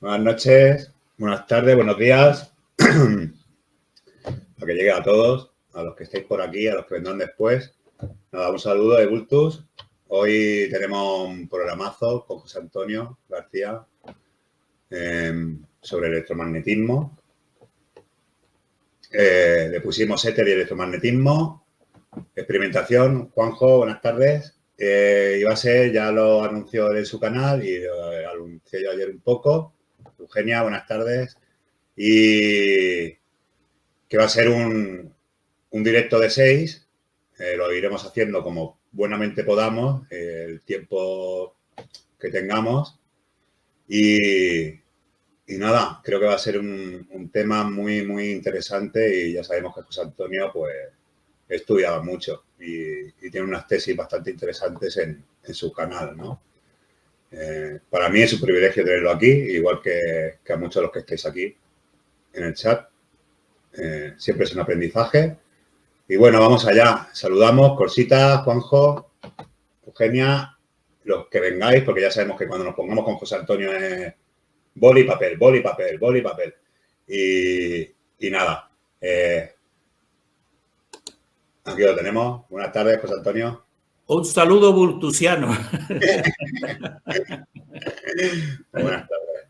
Buenas noches, buenas tardes, buenos días. Para que llegue a todos, a los que estéis por aquí, a los que vendrán después. Nada, un saludo de Bultus. Hoy tenemos un programazo con José Antonio García sobre electromagnetismo. Le pusimos éter y electromagnetismo. Experimentación. Juanjo, buenas tardes. Iba a ser, ya lo anunció en su canal y lo anuncié yo ayer un poco. Eugenia, buenas tardes. Y que va a ser un directo de 6. Lo iremos haciendo como buenamente podamos, el tiempo que tengamos. Y nada, creo que va a ser un tema muy, muy interesante y ya sabemos que José Antonio pues estudia mucho y tiene unas tesis bastante interesantes en su canal, ¿no? Para mí es un privilegio tenerlo aquí, igual que a muchos de los que estáis aquí en el chat. Siempre es un aprendizaje. Y bueno, vamos allá. Saludamos, Corsita, Juanjo, Eugenia, los que vengáis, porque ya sabemos que cuando nos pongamos con José Antonio es boli, papel, boli, papel, boli, papel. Y nada. Aquí lo tenemos. Buenas tardes, José Antonio. Un saludo bultusiano. Buenas tardes.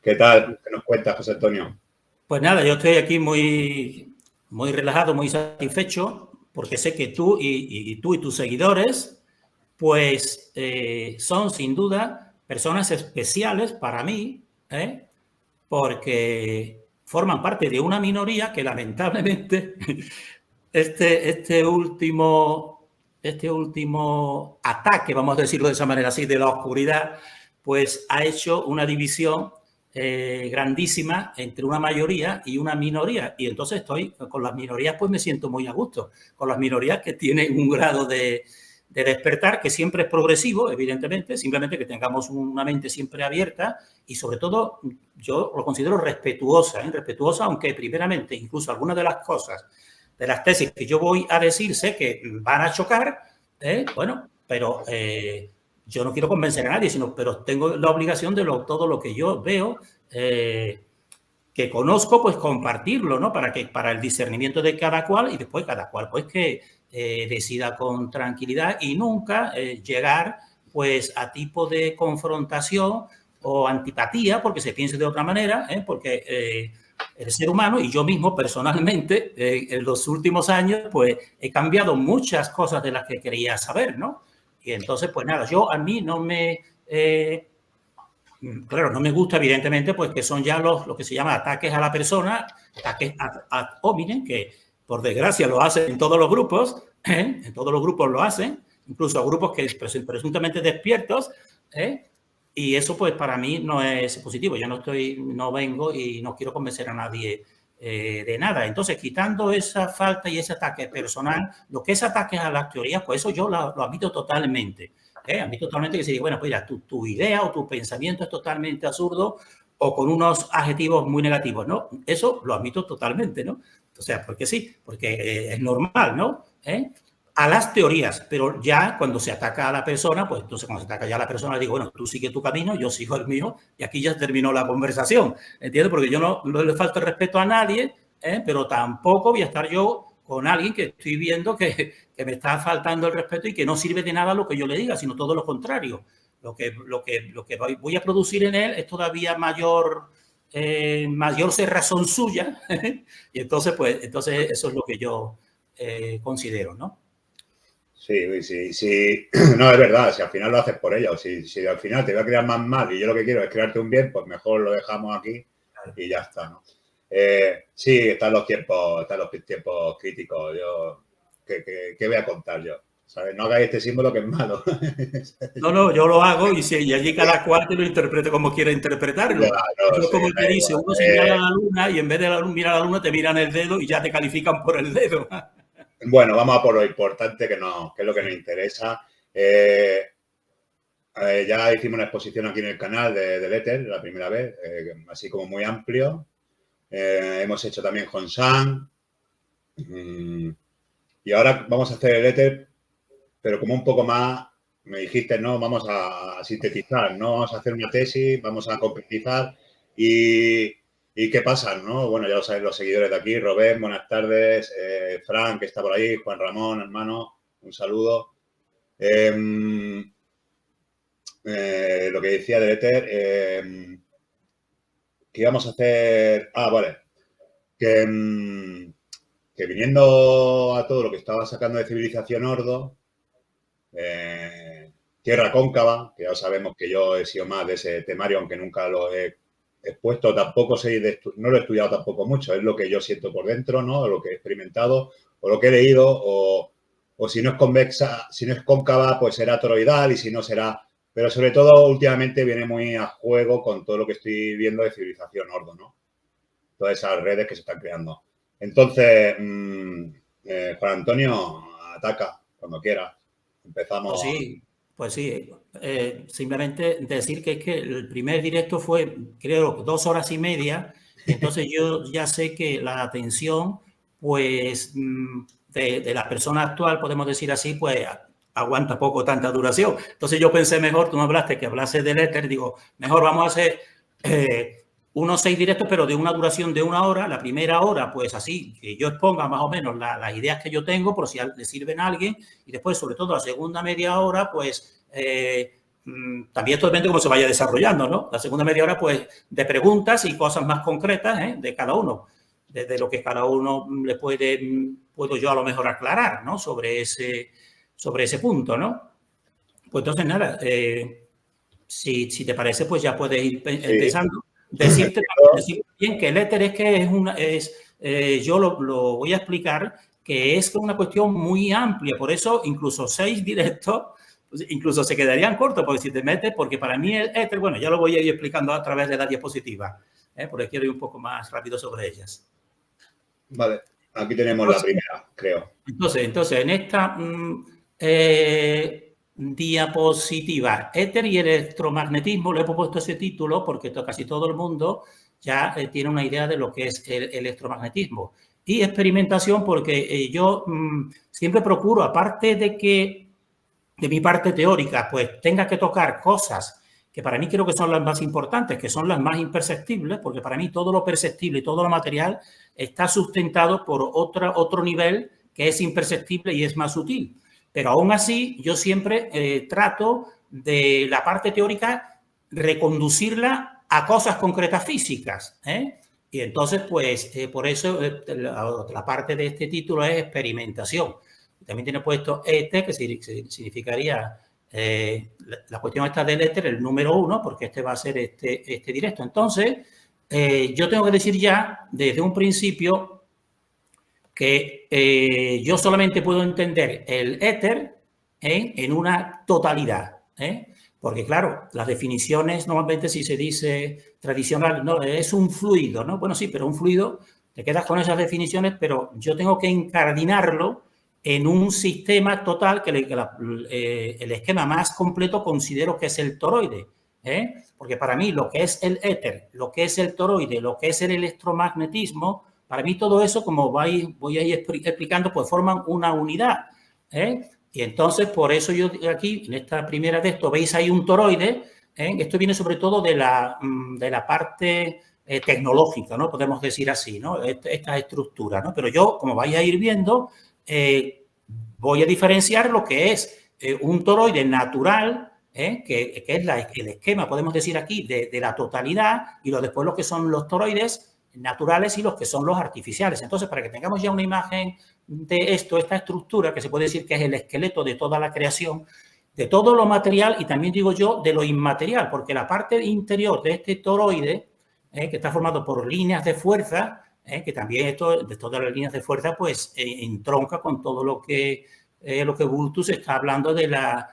¿Qué tal? ¿Qué nos cuentas, José Antonio? Pues nada, yo estoy aquí muy relajado, muy satisfecho, porque sé que tú y tus seguidores, pues son sin duda personas especiales para mí, porque forman parte de una minoría que lamentablemente este último ataque, vamos a decirlo de esa manera así, de la oscuridad, pues ha hecho una división grandísima entre una mayoría y una minoría. Y entonces estoy con las minorías, pues me siento muy a gusto. Con las minorías que tienen un grado de despertar que siempre es progresivo, evidentemente, simplemente que tengamos una mente siempre abierta y sobre todo yo lo considero respetuosa, respetuosa, aunque primeramente incluso algunas de las cosas, de las tesis que yo voy a decir, sé que van a chocar, bueno, pero yo no quiero convencer a nadie, pero tengo la obligación de todo lo que yo veo, que conozco, pues compartirlo, ¿no? Para el discernimiento de cada cual y después cada cual, pues que decida con tranquilidad y nunca llegar, pues, a tipo de confrontación o antipatía, porque se piense de otra manera, porque el ser humano y yo mismo personalmente en los últimos años pues he cambiado muchas cosas de las que quería saber, ¿no? Y entonces pues nada, a mí no me claro, no me gusta evidentemente pues que son ya lo que se llama ataques a la persona, ataques ad hominem, que por desgracia lo hacen en todos los grupos, en todos los grupos lo hacen, incluso a grupos que presuntamente despiertos, y eso pues para mí no es positivo. Yo no vengo y no quiero convencer a nadie de nada. Entonces, quitando esa falta y ese ataque personal, lo que es ataques a las teorías, pues eso yo lo admito totalmente. Admito totalmente que se diga, bueno, pues ya tu idea o tu pensamiento es totalmente absurdo o con unos adjetivos muy negativos, ¿no? Eso lo admito totalmente, ¿no? O sea, porque sí, porque es normal, ¿no? A las teorías, pero ya cuando se ataca a la persona, pues entonces cuando se ataca ya a la persona, digo, bueno, tú sigue tu camino, yo sigo el mío, y aquí ya terminó la conversación, ¿entiendes? Porque yo no le falta el respeto a nadie, pero tampoco voy a estar yo con alguien que estoy viendo que me está faltando el respeto y que no sirve de nada lo que yo le diga, sino todo lo contrario. Lo que voy a producir en él es todavía mayor cerrazón suya, y entonces, pues, eso es lo que yo considero, ¿no? Sí. No, es verdad, si al final lo haces por ella, o si al final te voy a crear más mal y yo lo que quiero es crearte un bien, pues mejor lo dejamos aquí y ya está, ¿no? Sí, están los tiempos críticos. ¿Qué voy a contar yo? ¿Sabes? No hagáis este símbolo que es malo. No, yo lo hago y allí cada cual que lo interprete como quiera interpretarlo. Claro, Yo sí, como te dice, uno señala a la luna y en vez de mirar a la luna te miran el dedo y ya te califican por el dedo. Bueno, vamos a por lo importante que es lo que nos interesa. Ya hicimos una exposición aquí en el canal del éter la primera vez, así como muy amplio. Hemos hecho también Honshan. Y ahora vamos a hacer el éter, pero como un poco más me dijiste, no, vamos a sintetizar, no vamos a hacer una tesis, vamos a concretizar y qué pasa, ¿no? Bueno, ya lo saben los seguidores de aquí, Robert, buenas tardes, Frank, que está por ahí, Juan Ramón, hermano, un saludo. Lo que decía de Ether, que íbamos a hacer... Ah, vale. Que viniendo a todo lo que estaba sacando de Civilización Ordo, Tierra Cóncava, que ya sabemos que yo he sido más de ese temario, aunque nunca lo he expuesto, tampoco no lo he estudiado tampoco mucho, es lo que yo siento por dentro, ¿no? O lo que he experimentado, o lo que he leído, o si no es convexa, si no es cóncava, pues será toroidal, y si no será... Pero sobre todo, últimamente viene muy a juego con todo lo que estoy viendo de Civilización Ordo, ¿no? Todas esas redes que se están creando. Entonces, Juan Antonio, ataca cuando quieras. Empezamos. Pues sí. Simplemente decir que es que el primer directo fue, creo, 2 horas y media. Entonces yo ya sé que la atención, pues, de la persona actual, podemos decir así, pues aguanta poco tanta duración. Entonces yo pensé mejor, tú me hablaste, que hablase del éter, digo, mejor vamos a hacer unos 6 directos, pero de una duración de 1 hora. La primera hora, pues así, que yo exponga más o menos las ideas que yo tengo, por si le sirven a alguien, y después, sobre todo, la segunda media hora, pues también totalmente como se vaya desarrollando, ¿no? La segunda media hora, pues, de preguntas y cosas más concretas, de cada uno, desde lo que cada uno le puedo yo a lo mejor aclarar, ¿no? Sobre ese punto, ¿no? Pues entonces, nada, si te parece, pues ya puedes ir empezando. Decirte bien que el éter es que yo lo voy a explicar, que es una cuestión muy amplia, por eso incluso 6 directos pues incluso se quedarían cortos, porque si te metes, porque para mí el éter, bueno, ya lo voy a ir explicando a través de la diapositiva, porque quiero ir un poco más rápido sobre ellas. Vale, aquí tenemos la primera, creo. Entonces en esta diapositiva, éter y electromagnetismo, le he puesto ese título porque casi todo el mundo ya tiene una idea de lo que es el electromagnetismo. Y experimentación, porque yo siempre procuro, aparte de que de mi parte teórica, pues tenga que tocar cosas que para mí creo que son las más importantes, que son las más imperceptibles, porque para mí todo lo perceptible y todo lo material está sustentado por otro nivel que es imperceptible y es más sutil. Pero aún así, yo siempre trato de la parte teórica reconducirla a cosas concretas físicas, Y entonces, pues, por eso la parte de este título es experimentación. También tiene puesto ET, que significaría la cuestión esta del éter, el número 1, porque este va a ser este directo. Entonces, yo tengo que decir ya, desde un principio, que yo solamente puedo entender el éter en una totalidad, porque claro, las definiciones normalmente si se dice tradicional, no, es un fluido, ¿no? Bueno, sí, pero un fluido, te quedas con esas definiciones, pero yo tengo que incardinarlo en un sistema total que el esquema más completo considero que es el toroide, porque para mí lo que es el éter, lo que es el toroide, lo que es el electromagnetismo, para mí todo eso, como voy a ir explicando, pues forman una unidad, y entonces por eso yo aquí, en esta primera de esto, veis ahí un toroide, esto viene sobre todo de la parte tecnológica, ¿no? Podemos decir así, ¿no? Esta estructura, ¿no? Pero yo, como vais a ir viendo, voy a diferenciar lo que es un toroide natural, que es el esquema, podemos decir aquí, de la totalidad, y después lo que son los toroides naturales y los que son los artificiales. Entonces, para que tengamos ya una imagen de esta estructura, que se puede decir que es el esqueleto de toda la creación, de todo lo material y también digo yo de lo inmaterial, porque la parte interior de este toroide, que está formado por líneas de fuerza, que también de todas las líneas de fuerza, pues entronca con todo lo que Bultus está hablando de la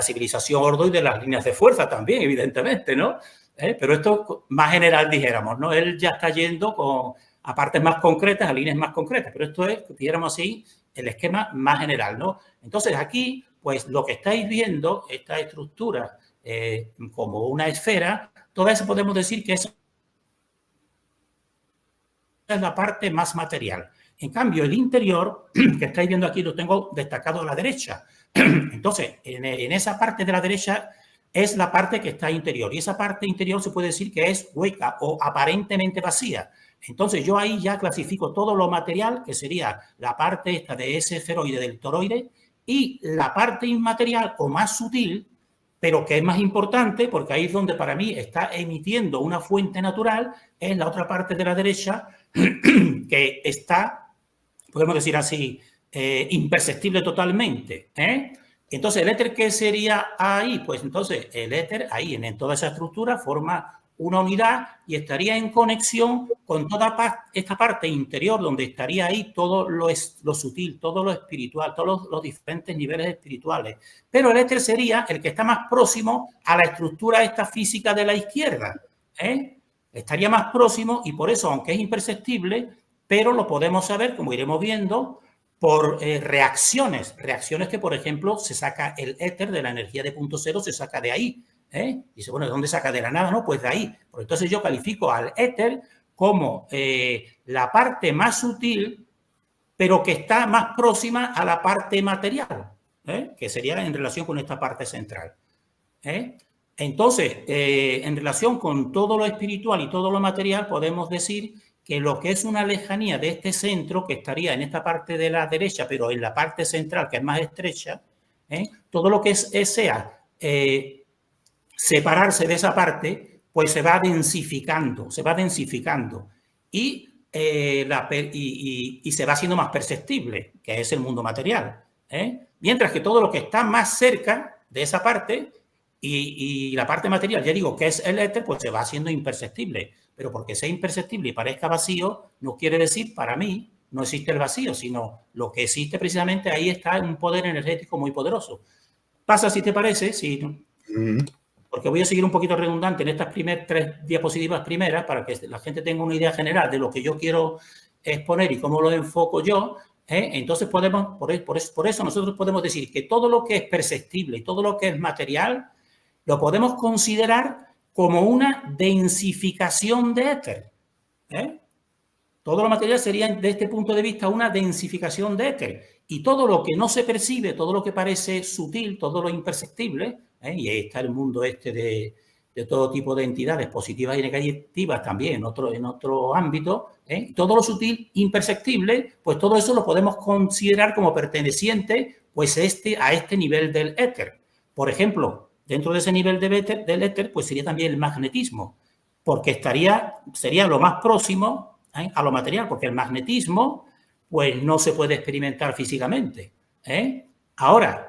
civilización Ordo y de las líneas de fuerza también, evidentemente, ¿no? Pero esto más general, dijéramos, ¿no? Él ya está yendo a partes más concretas, a líneas más concretas, pero esto es, dijéramos así, el esquema más general, ¿no? Entonces, aquí, pues, lo que estáis viendo, esta estructura como una esfera, toda eso podemos decir que es la parte más material. En cambio, el interior, que estáis viendo aquí, lo tengo destacado a la derecha, Entonces, en esa parte de la derecha es la parte que está interior, y esa parte interior se puede decir que es hueca o aparentemente vacía. Entonces, yo ahí ya clasifico todo lo material, que sería la parte esta de ese esferoide del toroide, y la parte inmaterial o más sutil, pero que es más importante, porque ahí es donde para mí está emitiendo una fuente natural, es la otra parte de la derecha, que está, podemos decir así, imperceptible totalmente. Entonces, ¿el éter qué sería ahí? Pues entonces el éter ahí en toda esa estructura forma una unidad y estaría en conexión con toda esta parte interior donde estaría ahí todo lo sutil, todo lo espiritual, todos los diferentes niveles espirituales. Pero el éter sería el que está más próximo a la estructura esta física de la izquierda. Estaría más próximo y por eso, aunque es imperceptible, pero lo podemos saber, como iremos viendo, por reacciones que, por ejemplo, se saca el éter de la energía de punto cero, se saca de ahí. Dice, bueno, ¿de dónde saca? De la nada, ¿no? Pues de ahí. Pues entonces yo califico al éter como la parte más sutil, pero que está más próxima a la parte material, que sería en relación con esta parte central. Entonces, en relación con todo lo espiritual y todo lo material, podemos decir que lo que es una lejanía de este centro, que estaría en esta parte de la derecha, pero en la parte central, que es más estrecha, todo lo que sea separarse de esa parte, pues se va densificando, y se va haciendo más perceptible, que es el mundo material. Mientras que todo lo que está más cerca de esa parte y la parte material, ya digo, que es el éter, pues se va haciendo imperceptible. Pero porque sea imperceptible y parezca vacío, no quiere decir, para mí, no existe el vacío, sino lo que existe precisamente, ahí está un poder energético muy poderoso. Pasa, si te parece, porque voy a seguir un poquito redundante en estas 3 diapositivas primeras para que la gente tenga una idea general de lo que yo quiero exponer y cómo lo enfoco yo. Entonces podemos, por eso nosotros podemos decir que todo lo que es perceptible y todo lo que es material lo podemos considerar como una densificación de éter. Todo lo material sería, desde este punto de vista, una densificación de éter. Y todo lo que no se percibe, todo lo que parece sutil, todo lo imperceptible, y ahí está el mundo este de todo tipo de entidades, positivas y negativas también en otro ámbito, todo lo sutil, imperceptible, pues todo eso lo podemos considerar como perteneciente pues a este nivel del éter. Por ejemplo, dentro de ese nivel del éter, pues sería también el magnetismo, porque sería lo más próximo a lo material, porque el magnetismo pues no se puede experimentar físicamente. Ahora,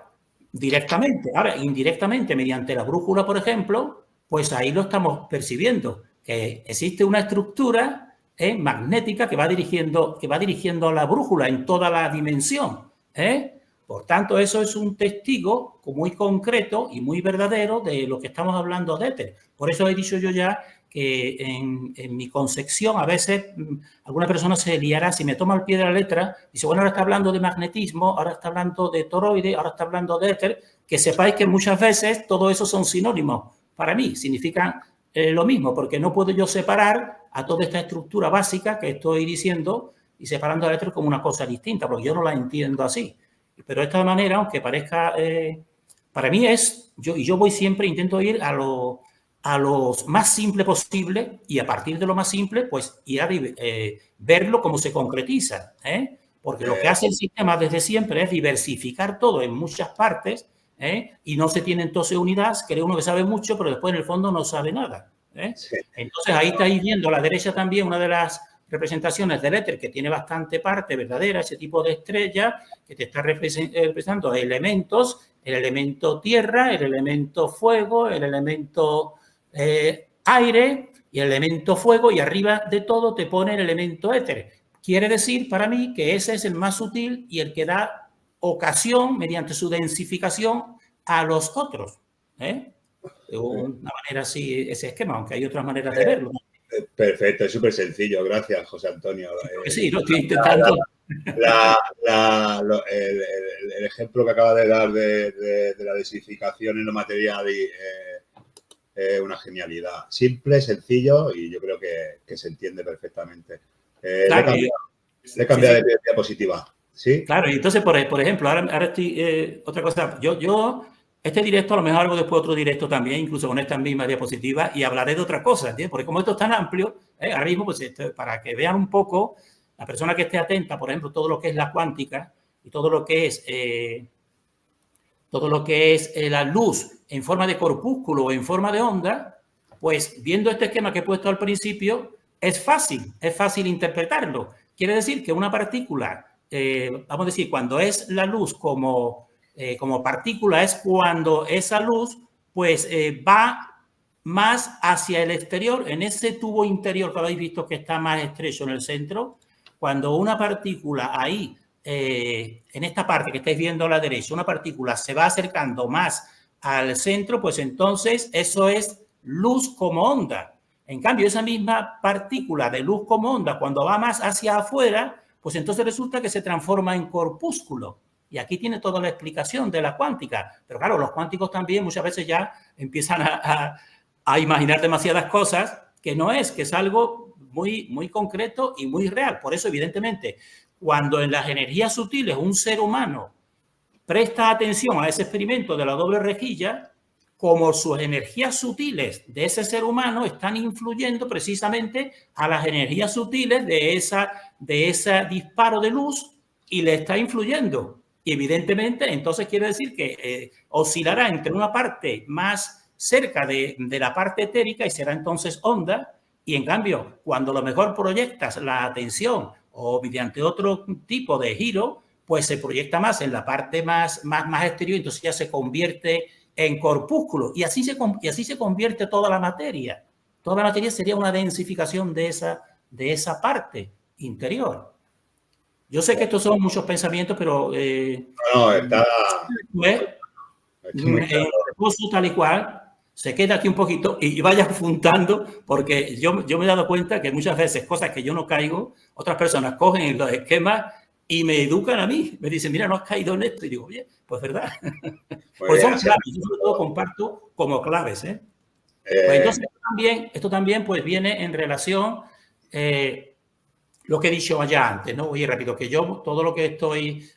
indirectamente, mediante la brújula, por ejemplo, pues ahí lo estamos percibiendo, que existe una estructura magnética que va dirigiendo a la brújula en toda la dimensión. Por tanto, eso es un testigo muy concreto y muy verdadero de lo que estamos hablando de éter. Por eso he dicho yo ya que en mi concepción a veces alguna persona se liará, si me toma al pie de la letra, dice, bueno, ahora está hablando de magnetismo, ahora está hablando de toroide, ahora está hablando de éter, que sepáis que muchas veces todo eso son sinónimos para mí, significan lo mismo, porque no puedo yo separar a toda esta estructura básica que estoy diciendo y separando al éter como una cosa distinta, porque yo no la entiendo así. Pero de esta manera, aunque parezca, para mí yo voy siempre, intento ir a lo más simple posible y a partir de lo más simple, pues ir a verlo cómo se concretiza. Porque lo que hace el sistema desde siempre es diversificar todo en muchas partes y no se tiene entonces unidades, cree uno que sabe mucho, pero después en el fondo no sabe nada. Sí. Entonces ahí estáis viendo a la derecha también una de las representaciones del éter que tiene bastante parte verdadera, ese tipo de estrella que te está representando elementos, el elemento tierra, el elemento fuego, el elemento aire y el elemento fuego, y arriba de todo te pone el elemento éter. Quiere decir para mí que ese es el más sutil y el que da ocasión, mediante su densificación, a los otros. De una manera así, ese esquema, aunque hay otras maneras de verlo. Perfecto, es súper sencillo. Gracias, José Antonio. Sí, lo estoy intentando. El ejemplo que acaba de dar de la densificación en lo material es una genialidad. Simple, sencillo y yo creo que se entiende perfectamente. Claro, le he cambiado de diapositiva. ¿Sí? Claro, y entonces, por ejemplo, ahora estoy, otra cosa, este directo a lo mejor hago después otro directo también, incluso con esta misma diapositiva, y hablaré de otra cosa, ¿entiendes? Porque como esto es tan amplio, ahora mismo, pues para que vean un poco, la persona que esté atenta, por ejemplo, todo lo que es la cuántica y todo lo que es la luz en forma de corpúsculo o en forma de onda, pues viendo este esquema que he puesto al principio, es fácil interpretarlo. Quiere decir que una partícula, vamos a decir, cuando es la luz como partícula, es cuando esa luz pues va más hacia el exterior, en ese tubo interior que habéis visto que está más estrecho en el centro. Cuando una partícula ahí, en esta parte que estáis viendo a la derecha, una partícula se va acercando más al centro, pues entonces eso es luz como onda. En cambio, esa misma partícula de luz como onda, cuando va más hacia afuera, pues entonces resulta que se transforma en corpúsculo. Y aquí tiene toda la explicación de la cuántica. Pero claro, los cuánticos también muchas veces ya empiezan a imaginar demasiadas cosas que no es, que es algo muy, muy concreto y muy real. Por eso, evidentemente, cuando en las energías sutiles un ser humano presta atención a ese experimento de la doble rejilla, como sus energías sutiles de ese ser humano están influyendo precisamente a las energías sutiles de ese disparo de luz y le está influyendo. Y evidentemente, entonces quiere decir que oscilará entre una parte más cerca de la parte etérica y será entonces onda, y en cambio, cuando a lo mejor proyectas la atención o mediante otro tipo de giro, pues se proyecta más en la parte más exterior, entonces ya se convierte en corpúsculo, y así se convierte toda la materia. Toda la materia sería una densificación de esa parte interior. Yo sé que estos son muchos pensamientos, pero No, está muy claro. tal y cual, se queda aquí un poquito y vaya apuntando, porque yo me he dado cuenta que muchas veces cosas que yo no caigo, otras personas cogen los esquemas y me educan a mí. Me dicen, mira, no has caído en esto. Y digo, oye, pues verdad. Pues son claves, yo sobre todo comparto como claves. Pues entonces esto también pues viene en relación lo que he dicho allá antes, ¿no? Oye, repito, que yo todo lo que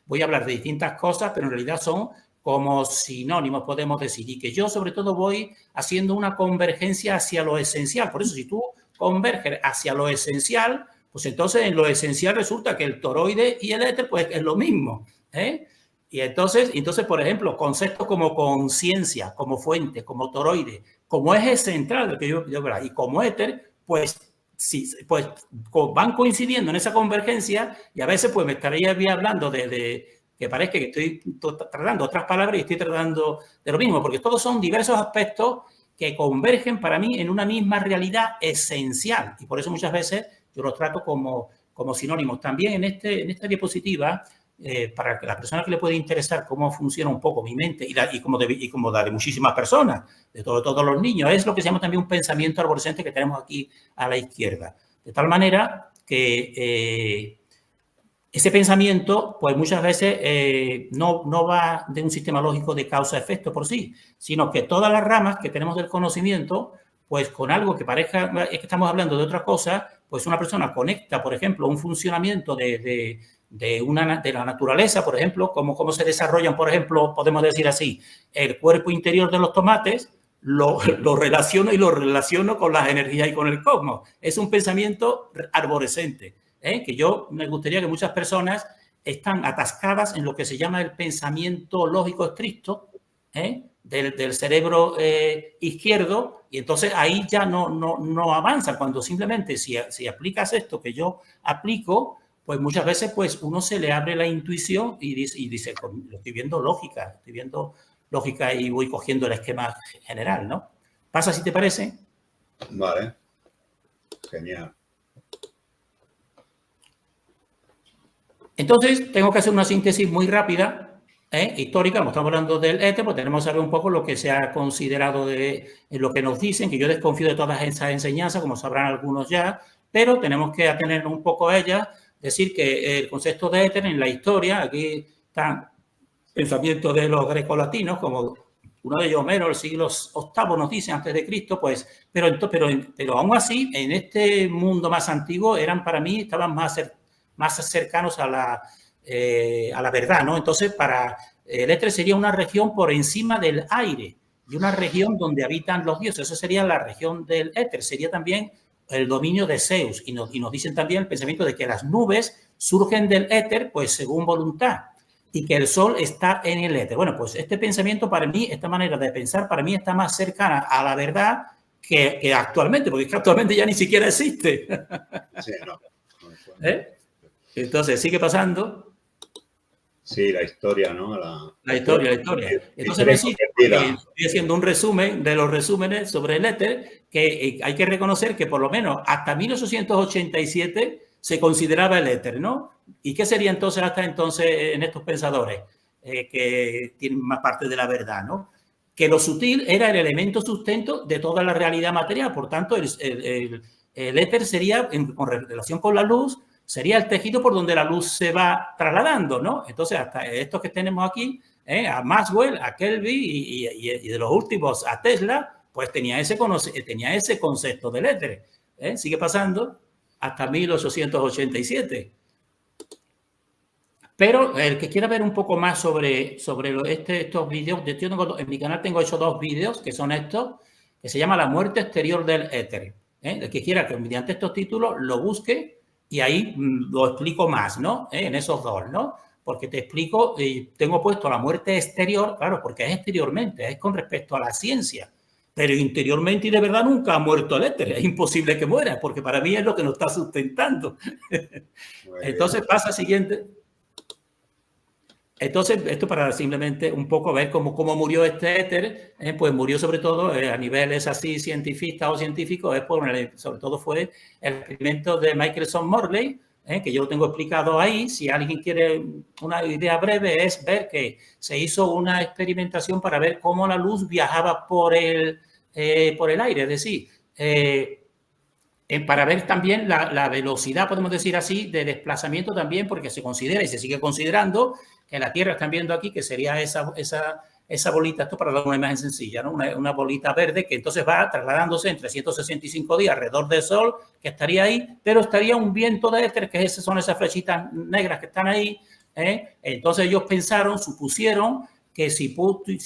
voy a hablar de distintas cosas, pero en realidad son como sinónimos, podemos decir, y que yo sobre todo voy haciendo una convergencia hacia lo esencial. Por eso, si tú converges hacia lo esencial, pues entonces en lo esencial resulta que el toroide y el éter pues es lo mismo, ¿eh? Y entonces, por ejemplo, conceptos como conciencia, como fuente, como toroide, como eje central del que yo y como éter, pues sí, pues van coincidiendo en esa convergencia, y a veces pues me estaría hablando de que parezca que estoy tratando otras palabras y estoy tratando de lo mismo, porque todos son diversos aspectos que convergen para mí en una misma realidad esencial, y por eso muchas veces yo los trato como sinónimos. También en esta diapositiva, para que la persona que le puede interesar cómo funciona un poco mi mente y como la de muchísimas personas, de todos los niños, es lo que se llama también un pensamiento arborescente que tenemos aquí a la izquierda. De tal manera que ese pensamiento, pues muchas veces no va de un sistema lógico de causa-efecto por sí, sino que todas las ramas que tenemos del conocimiento, pues con algo que parezca es que estamos hablando de otra cosa, pues una persona conecta, por ejemplo, un funcionamiento de la naturaleza, por ejemplo, cómo se desarrollan, por ejemplo, podemos decir así, el cuerpo interior de los tomates, lo relaciono con las energías y con el cosmos. Es un pensamiento arborescente, que yo me gustaría que muchas personas están atascadas en lo que se llama el pensamiento lógico estricto, del cerebro izquierdo, y entonces ahí ya no avanza. Cuando simplemente si aplicas esto que yo aplico, pues muchas veces pues uno se le abre la intuición y dice lo estoy viendo lógica y voy cogiendo el esquema general, ¿no? ¿Pasa si te parece? Vale. Genial. Entonces, tengo que hacer una síntesis muy rápida, histórica, como estamos hablando del éter, pues tenemos que saber un poco lo que se ha considerado en lo que nos dicen, que yo desconfío de todas esas enseñanzas, como sabrán algunos ya, pero tenemos que atenernos un poco a ellas, decir que el concepto de éter en la historia, aquí están pensamientos de los grecolatinos, como uno de ellos, Homero, el siglo VIII nos dice antes de Cristo, pues, pero aún así, en este mundo más antiguo, para mí, estaban más cercanos a a la verdad, ¿no? Entonces, para el éter sería una región por encima del aire y una región donde habitan los dioses. Eso sería la región del éter. Sería también el dominio de Zeus. Y nos dicen también el pensamiento de que las nubes surgen del éter, pues según voluntad, y que el sol está en el éter. Bueno, pues este pensamiento para mí, esta manera de pensar para mí está más cercana a la verdad que actualmente, porque es que actualmente ya ni siquiera existe. Sí, no. ¿Eh? Entonces, sigue pasando. Sí, la historia, ¿no? La historia. Entonces, me estoy haciendo un resumen de los resúmenes sobre el éter, que hay que reconocer que por lo menos hasta 1887 se consideraba el éter, ¿no? ¿Y qué sería entonces hasta entonces en estos pensadores que tienen más parte de la verdad, ¿no? Que lo sutil era el elemento sustento de toda la realidad material. Por tanto, el éter sería, con relación con la luz, sería el tejido por donde la luz se va trasladando, ¿no? Entonces, hasta estos que tenemos aquí, a Maxwell, a Kelvin y de los últimos a Tesla, pues tenía ese concepto del éter. Sigue pasando hasta 1887. Pero el que quiera ver un poco más sobre estos vídeos, en mi canal tengo hecho 2 vídeos, que son estos, que se llama La muerte exterior del éter. El que quiera que mediante estos títulos lo busque y ahí lo explico más, ¿no? En esos 2, ¿no? Porque te explico, tengo puesto la muerte exterior, claro, porque es exteriormente, es con respecto a la ciencia. Pero interiormente y de verdad nunca ha muerto el éter. Es imposible que muera, porque para mí es lo que nos está sustentando. Entonces pasa siguiente. Entonces, esto para simplemente un poco ver cómo murió este éter, pues murió sobre todo a niveles así científicos o científicos, sobre todo fue el experimento de Michelson Morley, que yo lo tengo explicado ahí. Si alguien quiere una idea breve, es ver que se hizo una experimentación para ver cómo la luz viajaba por el aire, es decir, para ver también la velocidad, podemos decir así, de desplazamiento también, porque se considera y se sigue considerando que la Tierra, están viendo aquí, que sería esa bolita, esto para dar una imagen sencilla, ¿no? Una bolita verde que entonces va trasladándose en 365 días alrededor del Sol, que estaría ahí, pero estaría un viento de éter, que son esas flechitas negras que están ahí. Entonces ellos supusieron que si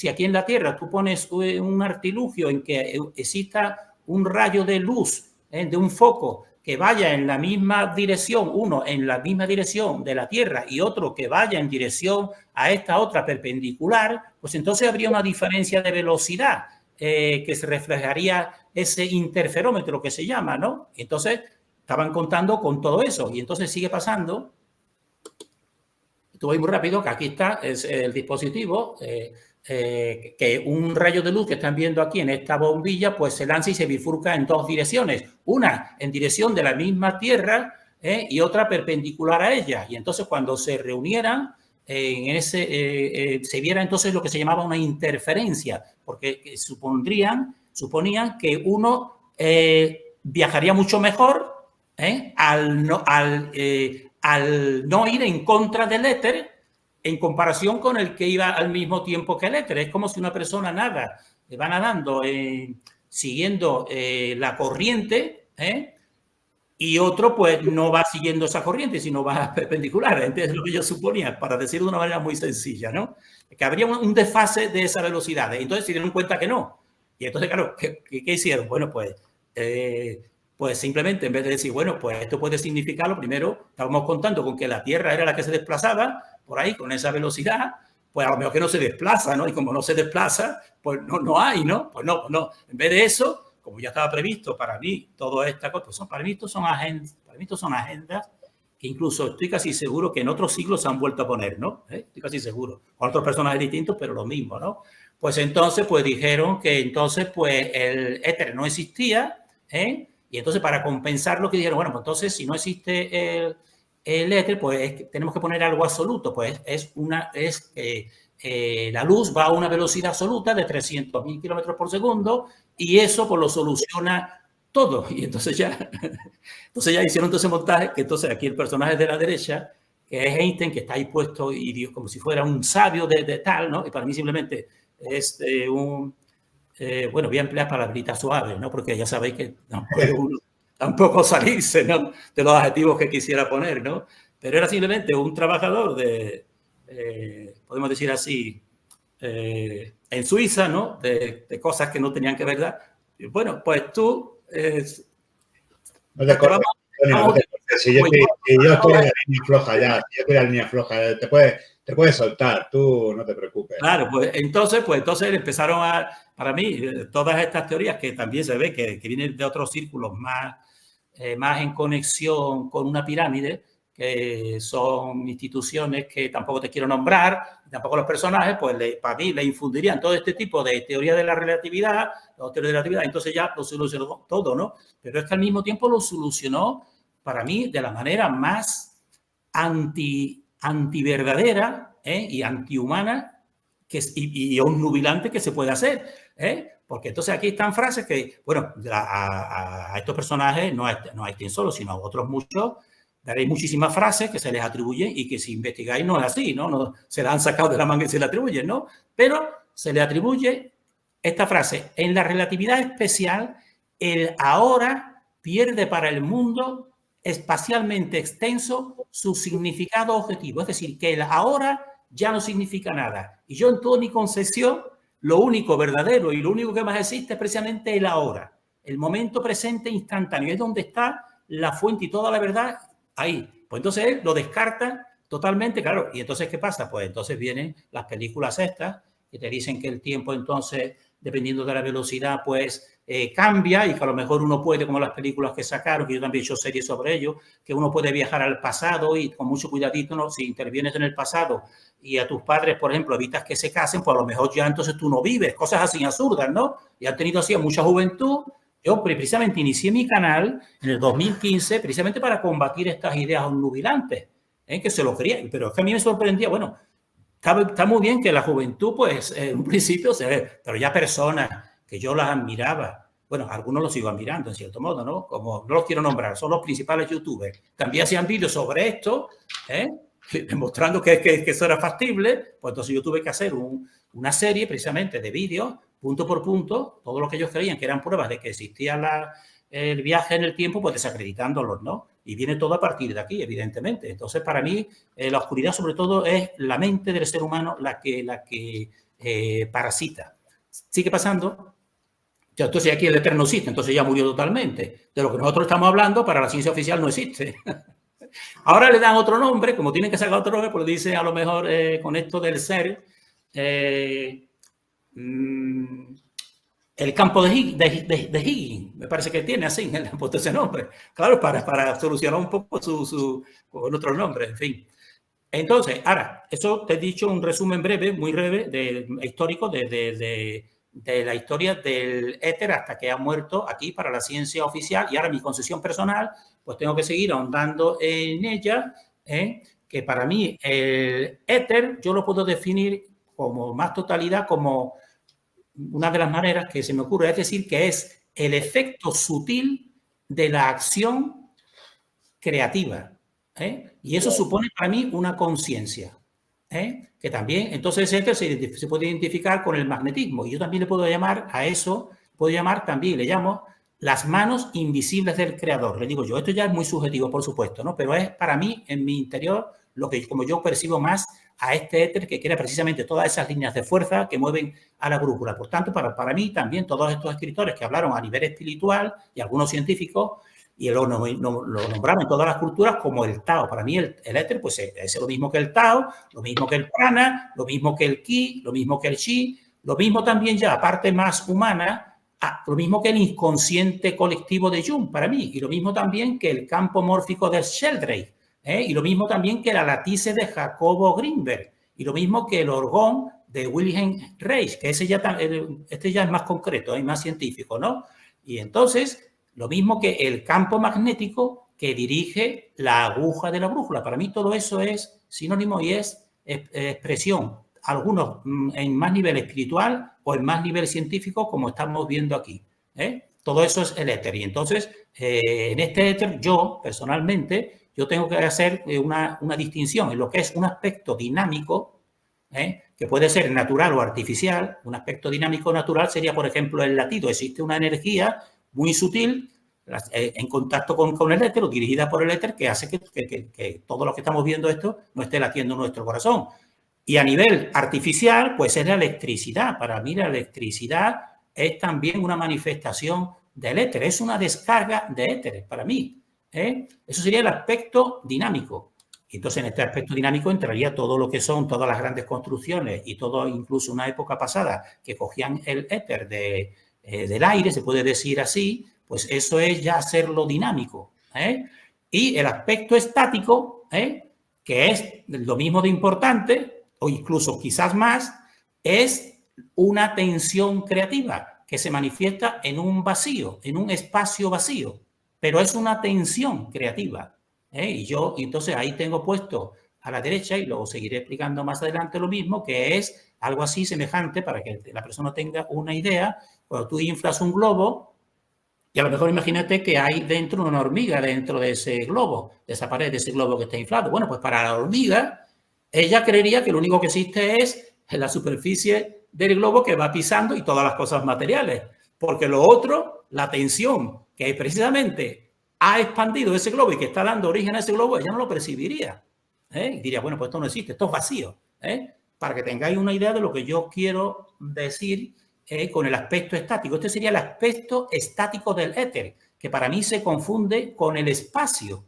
aquí en la Tierra tú pones un artilugio en que exista un rayo de luz de un foco que vaya en la misma dirección, uno en la misma dirección de la Tierra y otro que vaya en dirección a esta otra perpendicular, pues entonces habría una diferencia de velocidad que se reflejaría ese interferómetro que se llama, ¿no? Entonces estaban contando con todo eso y entonces sigue pasando. Esto voy muy rápido, que aquí está es el dispositivo, que un rayo de luz que están viendo aquí en esta bombilla, pues se lanza y se bifurca en 2 direcciones. Una en dirección de la misma Tierra y otra perpendicular a ella. Y entonces cuando se reunieran, se viera entonces lo que se llamaba una interferencia, porque suponían que uno viajaría mucho mejor al no ir en contra del éter, en comparación con el que iba al mismo tiempo que el éter. Es como si una persona va nadando siguiendo la corriente y otro pues no va siguiendo esa corriente, sino va perpendicular. Entonces, lo que yo suponía, para decirlo de una manera muy sencilla, ¿no? Que habría un desfase de esa velocidad. Entonces se dieron cuenta que no. Y entonces, claro, ¿qué hicieron? Bueno, pues simplemente en vez de decir, bueno, pues esto puede significar, lo primero, estábamos contando con que la Tierra era la que se desplazaba por ahí con esa velocidad, pues a lo mejor que no se desplaza, ¿no? Y como no se desplaza, pues no hay, ¿no? Pues no. En vez de eso, como ya estaba previsto para mí, toda esta cosa, pues para mí estos son agendas que incluso estoy casi seguro que en otros siglos se han vuelto a poner, ¿no? Estoy casi seguro. Con otros personajes distintos, pero lo mismo, ¿no? Pues entonces, pues dijeron que entonces, pues el éter no existía, y entonces para compensar lo que dijeron, bueno, pues entonces si no existe el éter, pues tenemos que poner algo absoluto, pues la luz va a una velocidad absoluta de 300.000 kilómetros por segundo y eso pues lo soluciona todo. Y entonces ya hicieron todo ese montaje, que entonces aquí el personaje de la derecha, que es Einstein, que está ahí puesto y Dios, como si fuera un sabio de tal, ¿no? Y para mí simplemente es bueno, voy a emplear palabritas suaves, ¿no? Porque ya sabéis que no puede uno tampoco salirse, ¿no? De los adjetivos que quisiera poner, ¿no? pero era simplemente un trabajador podemos decir así, en Suiza, ¿no? De cosas que no tenían que ver. Y bueno, pues tú... no te cortes, no te cortes. Si yo estoy en la línea floja ya, si yo estoy en la línea floja, te puedes soltar, tú no te preocupes. Claro, pues entonces empezaron para mí, todas estas teorías que también se ve que vienen de otros círculos más en conexión con una pirámide, que son instituciones que tampoco te quiero nombrar, tampoco los personajes, pues para mí le infundirían todo este tipo de teoría de la relatividad, entonces ya lo solucionó todo, ¿no? Pero es que al mismo tiempo lo solucionó, para mí, de la manera más antiverdadera y antihumana y obnubilante que se puede hacer, porque entonces aquí están frases que, bueno, a estos personajes no hay quien solo, sino a otros muchos, daréis muchísimas frases que se les atribuyen y que si investigáis no es así, ¿no? Se la han sacado de la manga y se le atribuyen, ¿no? Pero se le atribuye esta frase: en la relatividad especial, el ahora pierde para el mundo espacialmente extenso su significado objetivo. Es decir, que el ahora ya no significa nada. Y yo en toda mi concepción, lo único verdadero y lo único que más existe es precisamente el ahora. El momento presente instantáneo. Es donde está la fuente y toda la verdad ahí. Pues entonces él lo descarta totalmente, claro. ¿Y entonces qué pasa? Pues entonces vienen las películas estas que te dicen que el tiempo entonces, dependiendo de la velocidad, pues cambia y que a lo mejor uno puede, como las películas que sacaron, que yo también he hecho series sobre ello, que uno puede viajar al pasado y con mucho cuidadito, ¿no? Si intervienes en el pasado y a tus padres, por ejemplo, evitas que se casen, pues a lo mejor ya entonces tú no vives, cosas así absurdas, ¿no? Y han tenido así mucha juventud. Yo precisamente inicié mi canal en el 2015 precisamente para combatir estas ideas obnubilantes, que se lo creía, pero es que a mí me sorprendía, bueno, está muy bien que la juventud, pues, en un principio se ve, pero ya personas que yo las admiraba, bueno, algunos los sigo admirando en cierto modo, ¿no? Como no los quiero nombrar, son los principales youtubers. También hacían vídeos sobre esto, demostrando que eso era factible, pues entonces yo tuve que hacer una serie precisamente de vídeos, punto por punto, todo lo que ellos creían que eran pruebas de que existía el viaje en el tiempo, pues desacreditándolos, ¿no? Y viene todo a partir de aquí, evidentemente. Entonces, para mí, la oscuridad, sobre todo, es la mente del ser humano la que parasita. Sigue pasando. Entonces, aquí el Éter no existe, entonces ya murió totalmente. De lo que nosotros estamos hablando, para la ciencia oficial no existe. Ahora le dan otro nombre, como tienen que sacar otro nombre, pues dice a lo mejor con esto del ser, el campo de Higgins, me parece que tiene así, le han puesto ese nombre. Claro, para solucionar un poco con otro nombre, en fin. Entonces, ahora, eso te he dicho un resumen breve, muy breve, histórico de la historia del éter hasta que ha muerto aquí para la ciencia oficial. Y ahora mi concesión personal, pues tengo que seguir ahondando en ella, que para mí el éter yo lo puedo definir como más totalidad, como una de las maneras que se me ocurre, es decir, que es el efecto sutil de la acción creativa. Y eso supone para mí una conciencia. Que también, entonces, ese éter se puede identificar con el magnetismo. Y yo también le puedo llamar a eso, le llamo las manos invisibles del creador. Le digo yo, esto ya es muy subjetivo, por supuesto, ¿no? Pero es para mí, en mi interior, como yo percibo más a este éter que crea precisamente todas esas líneas de fuerza que mueven a la brújula. Por tanto, para mí también todos estos escritores que hablaron a nivel espiritual y algunos científicos, y lo nombraron en todas las culturas como el Tao. Para mí el éter pues, es lo mismo que el Tao, lo mismo que el prana, lo mismo que el ki, lo mismo que el chi, lo mismo también ya, aparte más humana, lo mismo que el inconsciente colectivo de Jung, para mí, y lo mismo también que el campo mórfico de Sheldrake, y lo mismo también que la latice de Jacobo Greenberg, y lo mismo que el orgón de Wilhelm Reich, que este ya es más concreto, más científico, ¿no? Y entonces, lo mismo que el campo magnético que dirige la aguja de la brújula. Para mí todo eso es sinónimo y es expresión, algunos en más nivel espiritual o en más nivel científico, como estamos viendo aquí. Todo eso es el éter. Y entonces, en este éter, yo, personalmente, yo tengo que hacer una distinción en lo que es un aspecto dinámico, que puede ser natural o artificial. Un aspecto dinámico natural sería, por ejemplo, el latido. Existe una energía muy sutil en contacto con el éter o dirigida por el éter, que hace que todos los que estamos viendo esto no esté latiendo nuestro corazón. Y a nivel artificial, pues es la electricidad. Para mí la electricidad es también una manifestación del éter, es una descarga de éter para mí. Eso sería el aspecto dinámico. Entonces, en este aspecto dinámico entraría todo lo que son todas las grandes construcciones y todo, incluso una época pasada, que cogían el éter del aire, se puede decir así, pues eso es ya hacerlo dinámico. Y el aspecto estático, que es lo mismo de importante, o incluso quizás más, es una tensión creativa que se manifiesta en un vacío, en un espacio vacío, pero es una tensión creativa. Y entonces ahí tengo puesto a la derecha, y luego seguiré explicando más adelante lo mismo, que es algo así semejante para que la persona tenga una idea. Cuando tú inflas un globo, y a lo mejor imagínate que hay dentro una hormiga dentro de ese globo, de esa pared, de ese globo que está inflado. Bueno, pues para la hormiga, ella creería que lo único que existe es la superficie del globo que va pisando y todas las cosas materiales. Porque lo otro, la tensión que precisamente ha expandido ese globo y que está dando origen a ese globo, ella no lo percibiría. Y diría, bueno, pues esto no existe, esto es vacío. Para que tengáis una idea de lo que yo quiero decir con el aspecto estático. Este sería el aspecto estático del éter, que para mí se confunde con el espacio.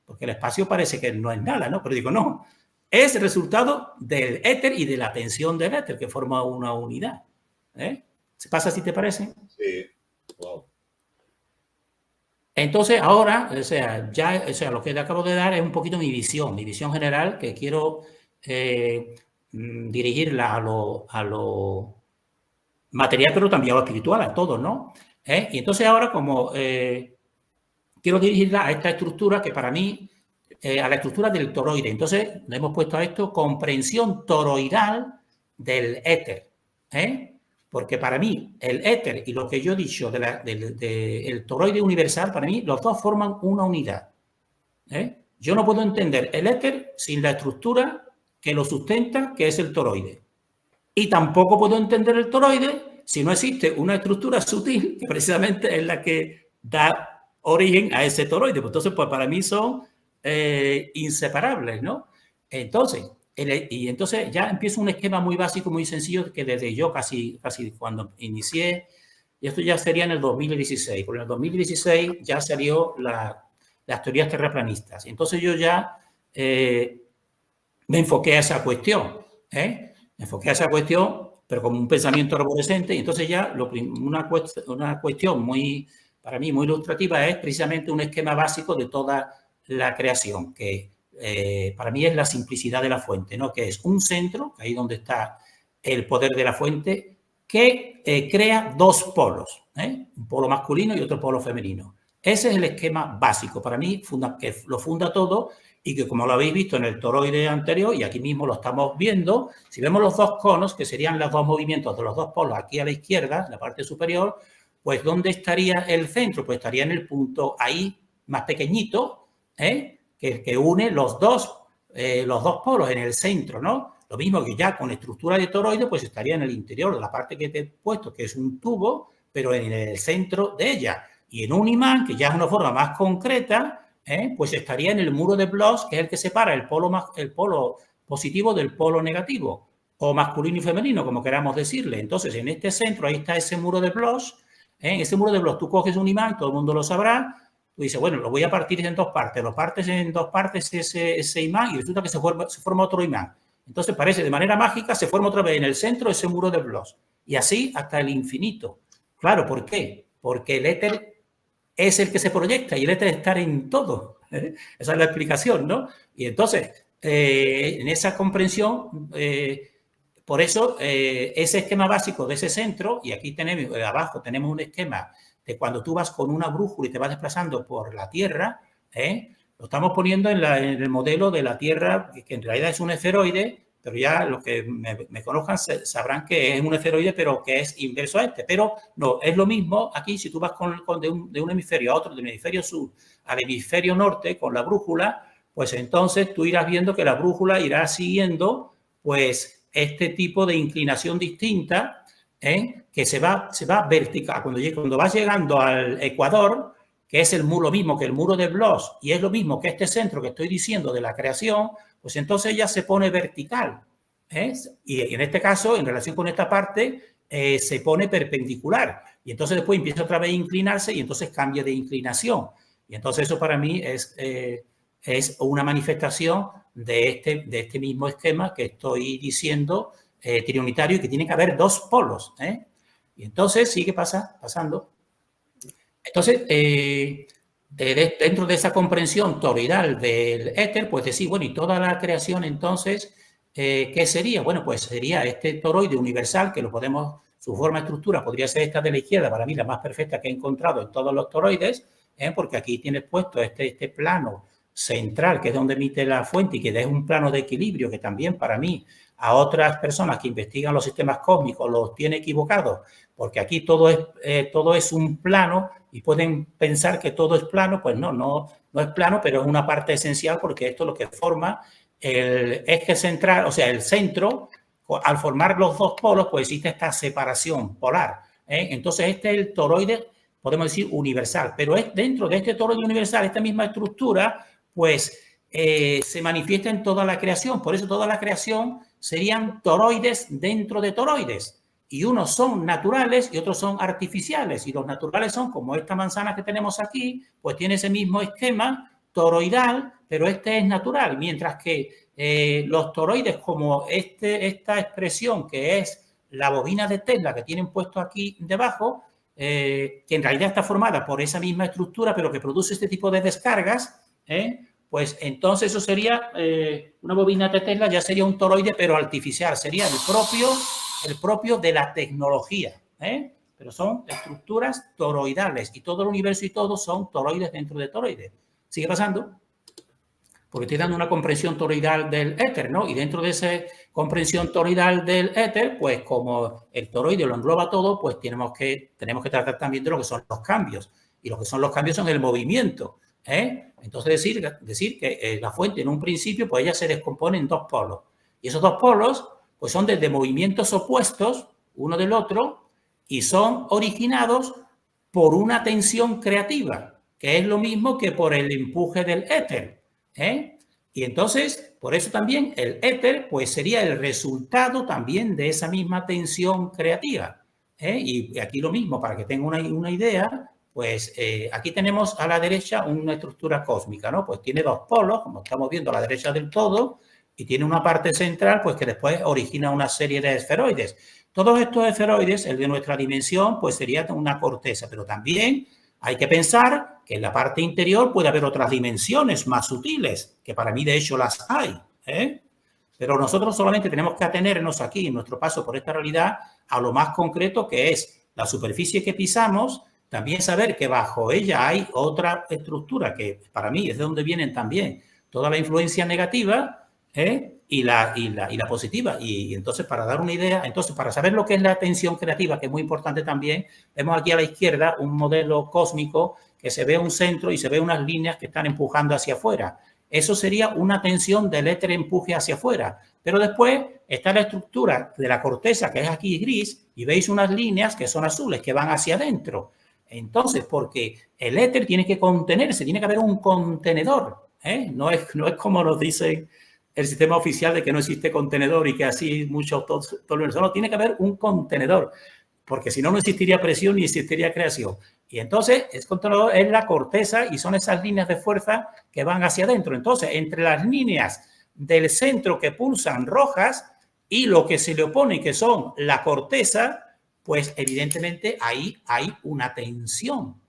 Porque el espacio parece que no es nada, ¿no? Pero digo, no. Es el resultado del éter y de la tensión del éter, que forma una unidad. ¿Se pasa si te parece? Sí. Wow. Entonces, ahora, lo que le acabo de dar es un poquito mi visión general, que quiero dirigirla a lo material, pero también a lo espiritual, a todo, ¿no? Y entonces ahora, como quiero dirigirla a esta estructura que para mí, a la estructura del toroide. Entonces, le hemos puesto a esto comprensión toroidal del éter. Porque para mí, el éter y lo que yo he dicho del toroide universal, para mí, los dos forman una unidad. Yo no puedo entender el éter sin la estructura que lo sustenta, que es el toroide. Y tampoco puedo entender el toroide si no existe una estructura sutil, que precisamente es la que da origen a ese toroide. Pues entonces, pues para mí son inseparables, ¿no? Entonces ya empiezo un esquema muy básico, muy sencillo, que desde yo casi cuando inicié, y esto ya sería en el 2016, porque en el 2016 ya salió las teorías terraplanistas. Entonces yo ya me enfoqué a esa cuestión, pero como un pensamiento arborescente. Y entonces ya una cuestión para mí muy ilustrativa es precisamente un esquema básico de toda la creación, que para mí es la simplicidad de la fuente, ¿no? Que es un centro, ahí donde está el poder de la fuente, que crea dos polos, un polo masculino y otro polo femenino. Ese es el esquema básico, para mí, que lo funda todo, y que, como lo habéis visto en el toroide anterior, y aquí mismo lo estamos viendo, si vemos los dos conos, que serían los dos movimientos de los dos polos aquí a la izquierda, la parte superior, pues ¿dónde estaría el centro? Pues estaría en el punto ahí más pequeñito, que une los dos polos en el centro, ¿no? Lo mismo que ya con la estructura de toroide, pues estaría en el interior de la parte que te he puesto, que es un tubo, pero en el centro de ella. Y en un imán, que ya es una forma más concreta, pues estaría en el muro de Bloch, que es el que separa el polo positivo del polo negativo, o masculino y femenino, como queramos decirle. Entonces, en este centro, ahí está ese muro de Bloch. En ese muro de Bloch tú coges un imán, todo el mundo lo sabrá. Tú dices, bueno, lo voy a partir en dos partes. Lo partes en dos partes ese imán y resulta que se forma otro imán. Entonces parece, de manera mágica, se forma otra vez en el centro ese muro de Bloch. Y así hasta el infinito. Claro, ¿por qué? Porque el éter es el que se proyecta y el éter está en todo. Esa es la explicación, ¿no? Y entonces, en esa comprensión, por eso, ese esquema básico de ese centro, y aquí tenemos, abajo tenemos un esquema de cuando tú vas con una brújula y te vas desplazando por la Tierra, lo estamos poniendo en el modelo de la Tierra, que en realidad es un esferoide, pero ya los que me conozcan sabrán que es un esferoide, pero que es inverso a este. Pero no, es lo mismo aquí si tú vas de un hemisferio a otro, del hemisferio sur al hemisferio norte con la brújula, pues entonces tú irás viendo que la brújula irá siguiendo pues este tipo de inclinación distinta, que se va vertical. Cuando vas llegando al ecuador, que es lo mismo que el muro de Bloch y es lo mismo que este centro que estoy diciendo de la creación, pues entonces ya se pone vertical. Y en este caso, en relación con esta parte, se pone perpendicular. Y entonces después empieza otra vez a inclinarse y entonces cambia de inclinación. Y entonces eso para mí es una manifestación de este mismo esquema que estoy diciendo triunitario y que tiene que haber dos polos. Y entonces sigue pasando. Entonces, dentro de esa comprensión toroidal del éter, pues decir, bueno, y toda la creación entonces, ¿qué sería? Bueno, pues sería este toroide universal, que lo podemos, su forma estructura podría ser esta de la izquierda, para mí la más perfecta que he encontrado en todos los toroides, porque aquí tienes puesto este plano central, que es donde emite la fuente y que es un plano de equilibrio que también para mí a otras personas que investigan los sistemas cósmicos los tiene equivocados, porque aquí todo es un plano y pueden pensar que todo es plano, pues no es plano, pero es una parte esencial porque esto es lo que forma el eje central, o sea, el centro. Al formar los dos polos, pues existe esta separación polar. Entonces, este es el toroide, podemos decir, universal, pero es dentro de este toroide universal, esta misma estructura, pues se manifiesta en toda la creación. Por eso toda la creación serían toroides dentro de toroides. Y unos son naturales y otros son artificiales. Y los naturales son como esta manzana que tenemos aquí, pues tiene ese mismo esquema toroidal, pero este es natural. Mientras que los toroides, como esta expresión que es la bobina de Tesla que tienen puesto aquí debajo, que en realidad está formada por esa misma estructura, pero que produce este tipo de descargas, pues entonces eso sería una bobina de Tesla, ya sería un toroide, pero artificial. Sería el propio de la tecnología, pero son estructuras toroidales y todo el universo y todo son toroides dentro de toroides. ¿Sigue pasando? Porque estoy dando una comprensión toroidal del éter, ¿no? Y dentro de esa comprensión toroidal del éter, pues como el toroide lo engloba todo, pues tenemos que tratar también de lo que son los cambios. Y lo que son los cambios son el movimiento. Entonces decir que la fuente en un principio, pues ella se descompone en dos polos. Y esos dos polos pues son desde movimientos opuestos uno del otro y son originados por una tensión creativa, que es lo mismo que por el empuje del éter. Y entonces, por eso también el éter pues sería el resultado también de esa misma tensión creativa. Y aquí lo mismo, para que tenga una idea, pues aquí tenemos a la derecha una estructura cósmica, ¿no? Pues tiene dos polos, como estamos viendo a la derecha del todo, y tiene una parte central, pues que después origina una serie de esferoides. Todos estos esferoides, el de nuestra dimensión, pues sería una corteza, pero también hay que pensar que en la parte interior puede haber otras dimensiones más sutiles, que para mí de hecho las hay, pero nosotros solamente tenemos que atenernos aquí en nuestro paso por esta realidad a lo más concreto que es la superficie que pisamos, también saber que bajo ella hay otra estructura que para mí es de donde vienen también toda la influencia negativa, y la positiva. Y entonces, para dar una idea, entonces, para saber lo que es la tensión creativa, que es muy importante también, vemos aquí a la izquierda un modelo cósmico que se ve un centro y se ve unas líneas que están empujando hacia afuera. Eso sería una tensión del éter empuje hacia afuera. Pero después está la estructura de la corteza, que es aquí gris, y veis unas líneas que son azules, que van hacia adentro. Entonces, porque el éter tiene que contenerse, tiene que haber un contenedor. No es como nos dicen el sistema oficial de que no existe contenedor y que así mucho todo el universo. No, tiene que haber un contenedor, porque si no, no existiría presión ni existiría creación. Y entonces, el contenedor es la corteza y son esas líneas de fuerza que van hacia adentro. Entonces, entre las líneas del centro que pulsan rojas y lo que se le opone, que son la corteza, pues evidentemente ahí hay una tensión.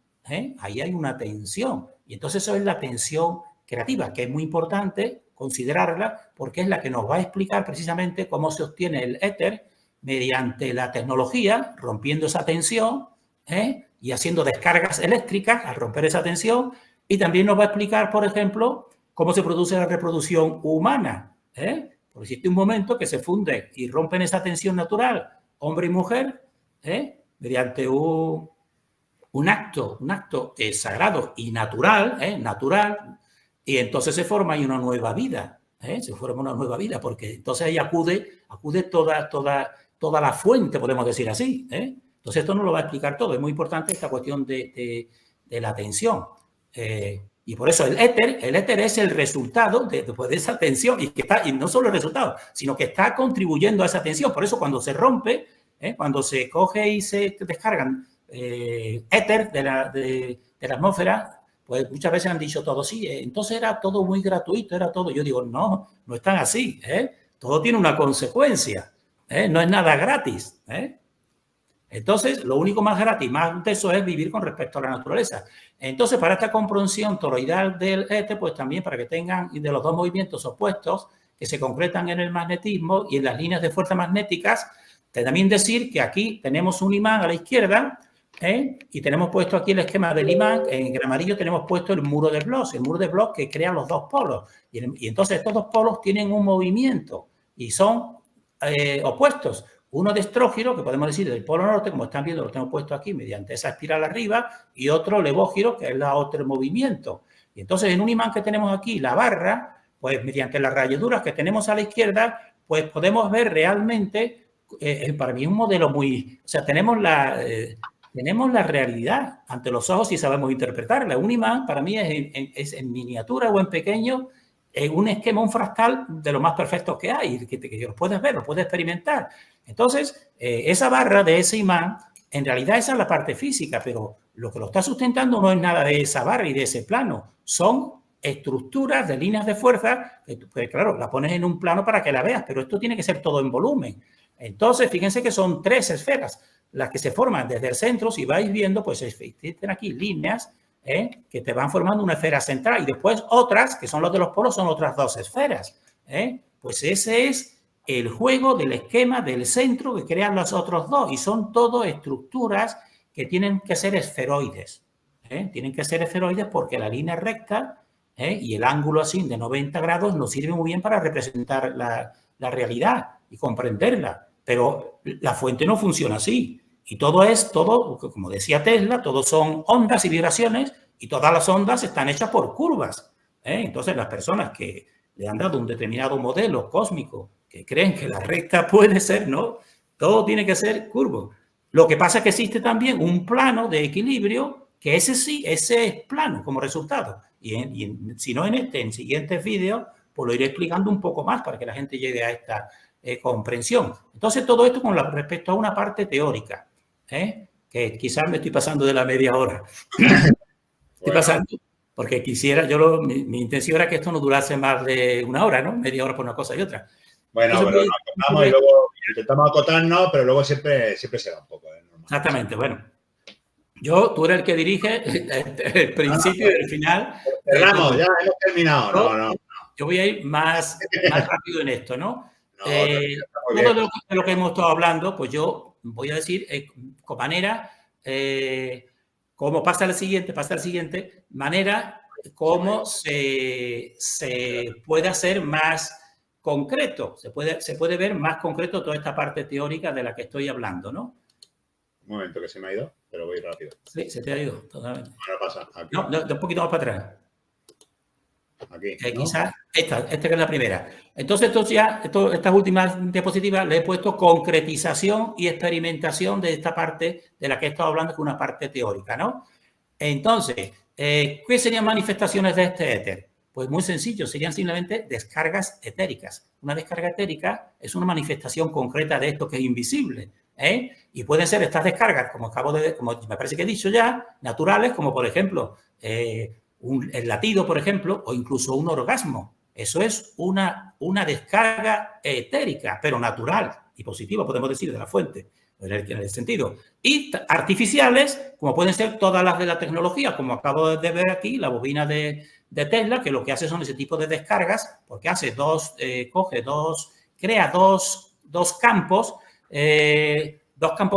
Ahí hay una tensión. Y entonces eso es la tensión creativa, que es muy importante considerarla porque es la que nos va a explicar precisamente cómo se obtiene el éter mediante la tecnología, rompiendo esa tensión y haciendo descargas eléctricas al romper esa tensión. Y también nos va a explicar, por ejemplo, cómo se produce la reproducción humana. Porque existe un momento que se funde y rompen esa tensión natural, hombre y mujer, mediante un acto sagrado y natural, y entonces se forma ahí una nueva vida, se forma una nueva vida, porque entonces ahí acude toda la fuente, podemos decir así. Entonces esto nos lo va a explicar todo. Es muy importante esta cuestión de de la tensión. Y por eso el éter es el resultado de esa tensión, y no solo el resultado, sino que está contribuyendo a esa tensión. Por eso cuando se rompe, cuando se coge y se descargan éter de la atmósfera, pues muchas veces han dicho todos, sí, entonces era todo muy gratuito, era todo. Yo digo, no es tan así, todo tiene una consecuencia, no es nada gratis, Entonces, lo único más gratis, más de eso es vivir con respecto a la naturaleza. Entonces, para esta comprensión toroidal del éter, pues también para que tengan de los dos movimientos opuestos que se concretan en el magnetismo y en las líneas de fuerza magnéticas, también decir que aquí tenemos un imán a la izquierda, y tenemos puesto aquí el esquema del imán. En amarillo tenemos puesto el muro de Bloch que crea los dos polos. Y entonces estos dos polos tienen un movimiento y son opuestos. Uno de estrógiro, que podemos decir del polo norte, como están viendo, lo tengo puesto aquí mediante esa espiral arriba, y otro levógiro, que es el otro movimiento. Y entonces en un imán que tenemos aquí, la barra, pues mediante las rayaduras que tenemos a la izquierda, pues podemos ver realmente, para mí es un modelo muy... O sea, tenemos la realidad ante los ojos y sabemos interpretarla. Un imán para mí es en miniatura o en pequeño, un esquema, un fractal de lo más perfecto que hay, que lo puedes ver, lo puedes experimentar. Entonces, esa barra de ese imán, en realidad esa es la parte física, pero lo que lo está sustentando no es nada de esa barra y de ese plano. Son estructuras de líneas de fuerza que, pues, claro, la pones en un plano para que la veas, pero esto tiene que ser todo en volumen. Entonces, fíjense que son 3 esferas las que se forman desde el centro. Si vais viendo, pues existen aquí líneas que te van formando una esfera central, y después otras, que son los de los polos, son otras 2 esferas. Pues ese es el juego del esquema del centro que crean los otros 2, y son todo estructuras que tienen que ser esferoides. Tienen que ser esferoides porque la línea recta y el ángulo así de 90 grados nos sirve muy bien para representar la realidad y comprenderla, pero la fuente no funciona así. Y todo, como decía Tesla, todo son ondas y vibraciones, y todas las ondas están hechas por curvas. Entonces, las personas que le han dado un determinado modelo cósmico, que creen que la recta puede ser, ¿no? Todo tiene que ser curvo. Lo que pasa es que existe también un plano de equilibrio, que ese sí, ese es plano como resultado. Si no en siguientes vídeos, pues lo iré explicando un poco más para que la gente llegue a esta comprensión. Entonces, todo esto con respecto a una parte teórica, que quizás me estoy pasando de la media hora. Estoy pasando, porque quisiera, mi intención era que esto no durase más de una hora, ¿no? Media hora por una cosa y otra. Bueno, entonces, pero nos acotamos y luego intentamos acotarnos, pero luego siempre se va un poco. Exactamente, bueno. Tú eres el que dirige el principio y el final. Cerramos, ya hemos terminado. No. Yo voy a ir más rápido en esto, ¿no? Todo de lo que hemos estado hablando, pues yo voy a decir con manera, cómo pasa la siguiente manera, cómo se puede hacer más concreto, se puede ver más concreto toda esta parte teórica de la que estoy hablando, ¿no? Un momento, que se me ha ido, pero voy rápido. Sí, se te ha ido totalmente. Ahora pasa. Aquí. No, un poquito más para atrás. Aquí, ¿no? Quizás esta que es la primera. Entonces, estas últimas diapositivas le he puesto concretización y experimentación de esta parte de la que he estado hablando, que es una parte teórica, ¿no? Entonces, ¿qué serían manifestaciones de este éter? Pues muy sencillo, serían simplemente descargas etéricas. Una descarga etérica es una manifestación concreta de esto que es invisible, y pueden ser estas descargas, como me parece que he dicho ya, naturales, como por ejemplo el latido, por ejemplo, o incluso un orgasmo. Eso es una descarga etérica, pero natural y positiva, podemos decir, de la fuente, en el sentido. Y artificiales, como pueden ser todas las de la tecnología, como acabo de ver aquí, la bobina de Tesla, que lo que hace son ese tipo de descargas, porque crea dos campos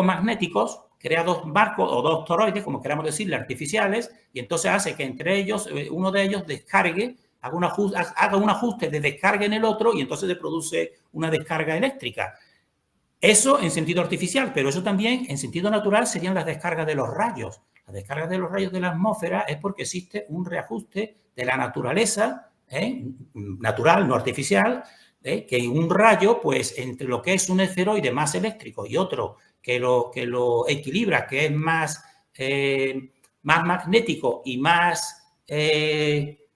magnéticos, crea 2 marcos o 2 toroides, como queramos decirle, artificiales, y entonces hace que entre ellos, uno de ellos descargue, haga un ajuste de descarga en el otro, y entonces se produce una descarga eléctrica. Eso en sentido artificial, pero eso también en sentido natural serían las descargas de los rayos. Las descargas de los rayos de la atmósfera es porque existe un reajuste de la naturaleza, natural, no artificial, que un rayo, pues entre lo que es un esferoide más eléctrico y otro que lo equilibra, que es más más magnético y más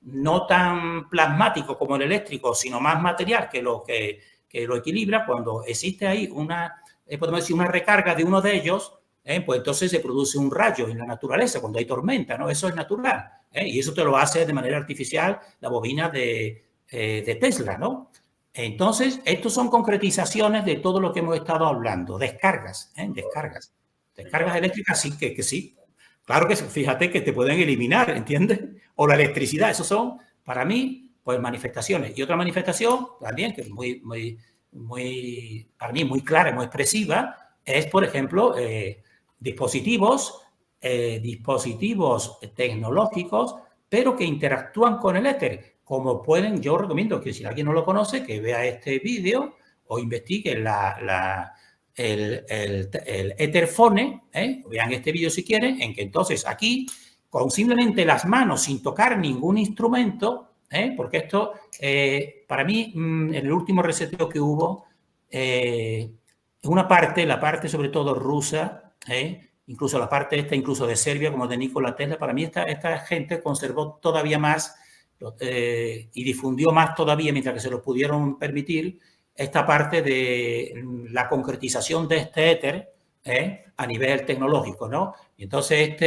no tan plasmático como el eléctrico, sino más material que lo equilibra, cuando existe ahí podemos decir, una recarga de uno de ellos, pues entonces se produce un rayo en la naturaleza cuando hay tormenta, ¿no? Eso es natural, y eso te lo hace de manera artificial la bobina de Tesla, ¿no? Entonces, estos son concretizaciones de todo lo que hemos estado hablando, descargas, descargas eléctricas, sí, que sí. Claro que fíjate que te pueden eliminar, ¿entiendes? O la electricidad, esos son, para mí, pues manifestaciones. Y otra manifestación también, que es para mí muy clara, muy expresiva, es, por ejemplo, dispositivos tecnológicos, pero que interactúan con el éter. Como pueden, yo recomiendo que si alguien no lo conoce, que vea este vídeo o investigue el Etherphone, vean este vídeo si quieren, en que entonces aquí, con simplemente las manos, sin tocar ningún instrumento, porque esto, para mí, en el último reseteo que hubo, la parte sobre todo rusa, incluso la parte incluso de Serbia, como de Nikola Tesla, para mí esta gente conservó todavía más y difundió más todavía, mientras que se lo pudieron permitir, esta parte de la concretización de este éter a nivel tecnológico, ¿no? Y entonces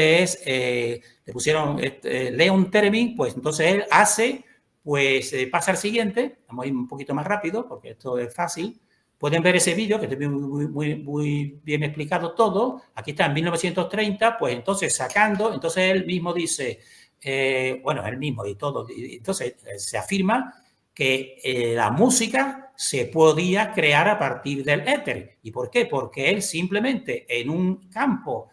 le pusieron Leon Theremin, pues entonces él hace, pues pasa al siguiente, vamos a ir un poquito más rápido porque esto es fácil. Pueden ver ese vídeo que está muy bien explicado todo. Aquí está en 1930, pues entonces entonces él mismo dice, él mismo y todo, entonces se afirma que la música se podía crear a partir del éter. ¿Y por qué? Porque él simplemente en un campo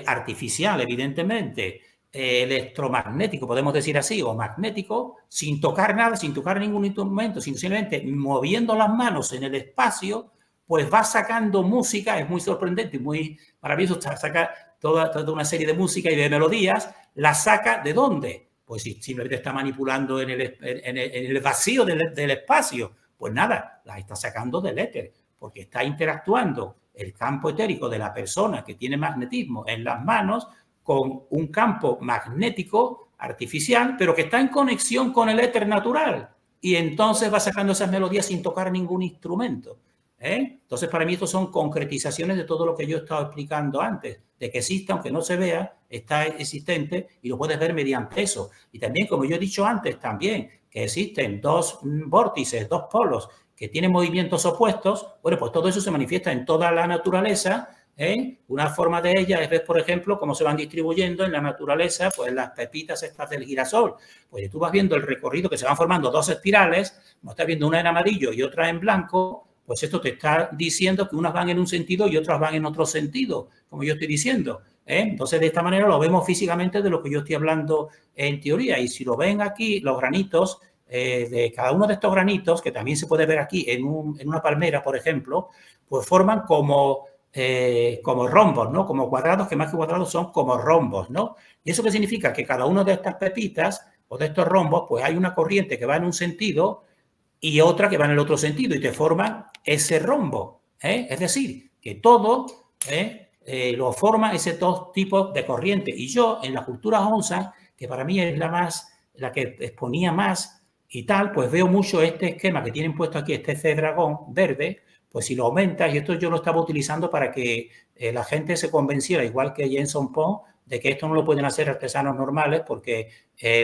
artificial, evidentemente, electromagnético, podemos decir así, o magnético, sin tocar nada, sin tocar ningún instrumento, simplemente moviendo las manos en el espacio, pues va sacando música, es muy sorprendente, muy maravilloso, saca toda una serie de música y de melodías. ¿La saca de dónde? Pues si simplemente está manipulando en el vacío del espacio, pues nada, la está sacando del éter, porque está interactuando el campo etérico de la persona que tiene magnetismo en las manos con un campo magnético artificial, pero que está en conexión con el éter natural. Y entonces va sacando esas melodías sin tocar ningún instrumento. Entonces, para mí, estos son concretizaciones de todo lo que yo he estado explicando antes, de que existe, aunque no se vea, está existente y lo puedes ver mediante eso. Y también, como yo he dicho antes, también que existen dos vórtices, dos polos que tienen movimientos opuestos, bueno, pues todo eso se manifiesta en toda la naturaleza. Una forma de ella es ver, por ejemplo, cómo se van distribuyendo en la naturaleza, pues las pepitas estas del girasol. Pues tú vas viendo el recorrido que se van formando dos espirales, como estás viendo una en amarillo y otra en blanco, pues esto te está diciendo que unas van en un sentido y otras van en otro sentido, como yo estoy diciendo. Entonces, de esta manera lo vemos físicamente de lo que yo estoy hablando en teoría. Y si lo ven aquí, los granitos, de cada uno de estos granitos, que también se puede ver aquí en una palmera, por ejemplo, pues forman como rombos, ¿no? Como cuadrados, que más que cuadrados son como rombos, ¿no? ¿Y eso qué significa? Que cada una de estas pepitas o de estos rombos, pues hay una corriente que va en un sentido y otra que va en el otro sentido y te forman ese rombo. Es decir, que todo lo forma ese dos tipos de corriente. Y yo, en la cultura onza, que para mí es la que exponía más y tal, pues veo mucho este esquema que tienen puesto aquí, este dragón verde, pues si lo aumentas, y esto yo lo estaba utilizando para que la gente se convenciera, igual que Jenson Pong, de que esto no lo pueden hacer artesanos normales porque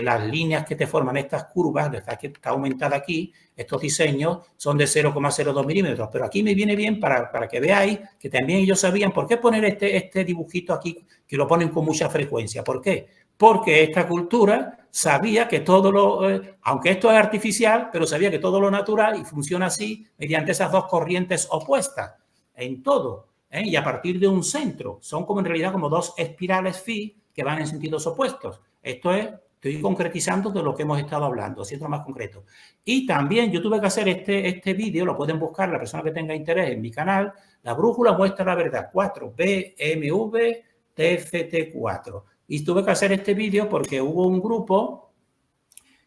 las líneas que te forman estas curvas, que está aumentada aquí, estos diseños son de 0,02 milímetros. Pero aquí me viene bien para que veáis que también ellos sabían por qué poner este dibujito aquí, que lo ponen con mucha frecuencia. ¿Por qué? Porque esta cultura sabía que todo aunque esto es artificial, pero sabía que todo lo natural y funciona así mediante esas dos corrientes opuestas en todo. Y a partir de un centro. Son como en realidad como dos espirales phi que van en sentidos opuestos. Esto estoy concretizando de lo que hemos estado hablando, siendo más concreto. Y también yo tuve que hacer este vídeo, lo pueden buscar la persona que tenga interés en mi canal, La Brújula Muestra la Verdad, 4, BMV TFT4. Y tuve que hacer este vídeo porque hubo un grupo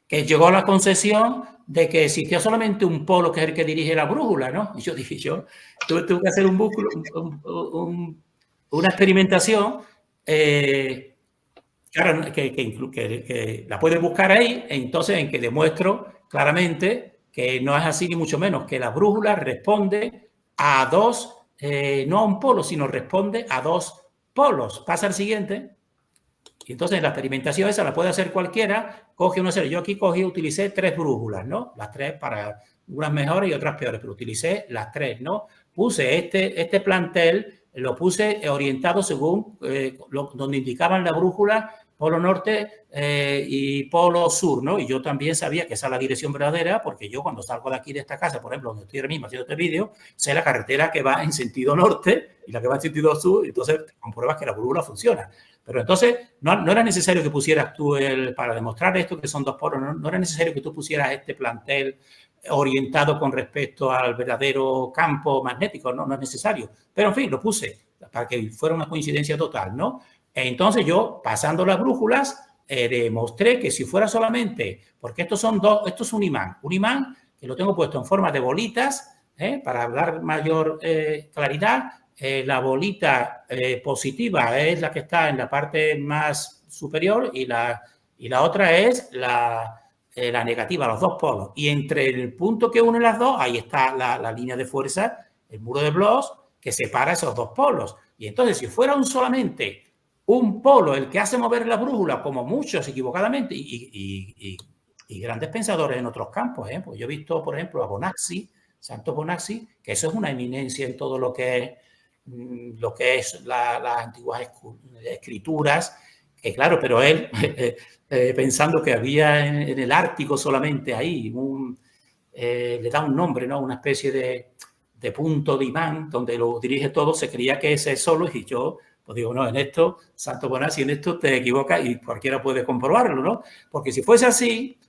que llegó a la concesión de que existía solamente un polo que es el que dirige la brújula, ¿no? Y yo dije, tuve que hacer una experimentación Claro, que la puedes buscar ahí, entonces en que demuestro claramente que no es así ni mucho menos, que la brújula responde a dos, no a un polo, sino responde a dos polos. Pasa al siguiente. Y entonces la experimentación esa la puede hacer cualquiera, coge una serie. Yo aquí utilicé 3 brújulas, ¿no? Las 3 para unas mejores y otras peores, pero utilicé las 3, ¿no? Puse este plantel, lo puse orientado según donde indicaban la brújula, polo norte y polo sur, ¿no? Y yo también sabía que esa es la dirección verdadera, porque yo cuando salgo de aquí de esta casa, por ejemplo, donde estoy ahora mismo haciendo este vídeo, sé la carretera que va en sentido norte y la que va en sentido sur, y entonces compruebas que la brújula funciona. Pero entonces no era necesario que pusieras tú, para demostrar esto, que son dos polos, no era necesario que tú pusieras este plantel orientado con respecto al verdadero campo magnético, no es necesario. Pero, en fin, lo puse para que fuera una coincidencia total, ¿no? Entonces yo, pasando las brújulas, demostré que si fuera solamente, porque esto es un imán que lo tengo puesto en forma de bolitas, para dar mayor claridad. La bolita positiva es la que está en la parte más superior y la otra es la negativa, los dos polos. Y entre el punto que une las dos, ahí está la línea de fuerza, el muro de Bloch, que separa esos dos polos. Y entonces, si fuera solamente un polo el que hace mover la brújula, como muchos equivocadamente, y grandes pensadores en otros campos, pues yo he visto, por ejemplo, a Bonacci, Santo Bonacci, que eso es una eminencia en todo lo que es las antiguas escrituras, que claro, pero él, pensando que había en el Ártico solamente ahí, le da un nombre, ¿no? Una especie de punto de imán donde lo dirige todo, se creía que ese es solo, y yo pues digo, no, en esto, Santo Bonacci, en esto te equivocas y cualquiera puede comprobarlo, ¿no? Porque si fuese así,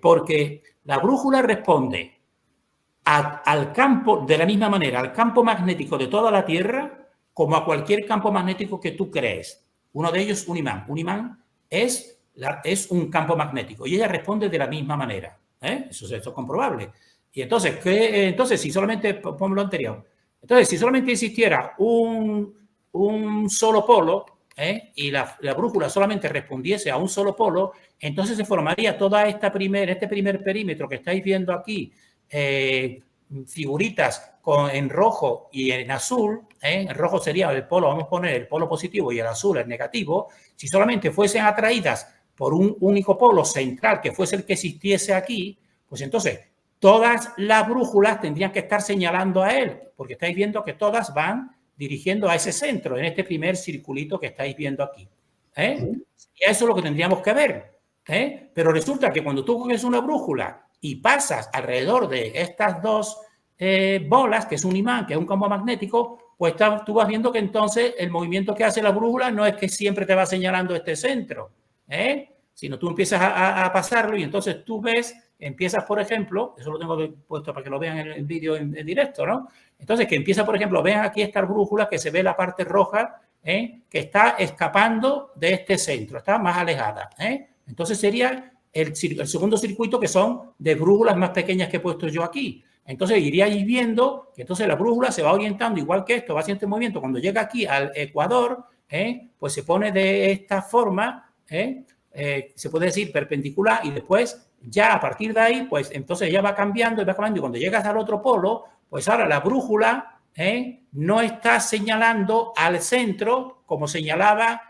porque la brújula responde al campo, de la misma manera, al campo magnético de toda la Tierra, como a cualquier campo magnético que tú crees. Uno de ellos, un imán. Un imán es un campo magnético y ella responde de la misma manera. Eso es comprobable. Y entonces, si solamente, pongo lo anterior, entonces, si solamente existiera un solo polo, y la brújula solamente respondiese a un solo polo, entonces se formaría toda este primer perímetro que estáis viendo aquí, figuritas en rojo y en azul. En rojo sería el polo, vamos a poner el polo positivo, y el azul el negativo. Si solamente fuesen atraídas por un único polo central que fuese el que existiese aquí, pues entonces todas las brújulas tendrían que estar señalando a él, porque estáis viendo que todas van dirigiendo a ese centro, en este primer circulito que estáis viendo aquí. Y eso es lo que tendríamos que ver. Pero resulta que cuando tú coges una brújula y pasas alrededor de estas dos bolas, que es un imán, que es un campo magnético, pues tú vas viendo que entonces el movimiento que hace la brújula no es que siempre te va señalando este centro, sino tú empiezas a pasarlo, y entonces tú ves, empiezas, por ejemplo, eso lo tengo puesto para que lo vean en el vídeo en directo, ¿no? Entonces, que empieza, por ejemplo, vean aquí esta brújula que se ve la parte roja, que está escapando de este centro, está más alejada. Entonces sería el segundo circuito, que son de brújulas más pequeñas que he puesto yo aquí. Entonces iríais viendo que entonces la brújula se va orientando igual que esto, va haciendo este movimiento. Cuando llega aquí al ecuador, pues se pone de esta forma, se puede decir perpendicular, y después ya a partir de ahí, pues entonces ya va cambiando, y cuando llegas al otro polo, pues ahora la brújula no está señalando al centro como señalaba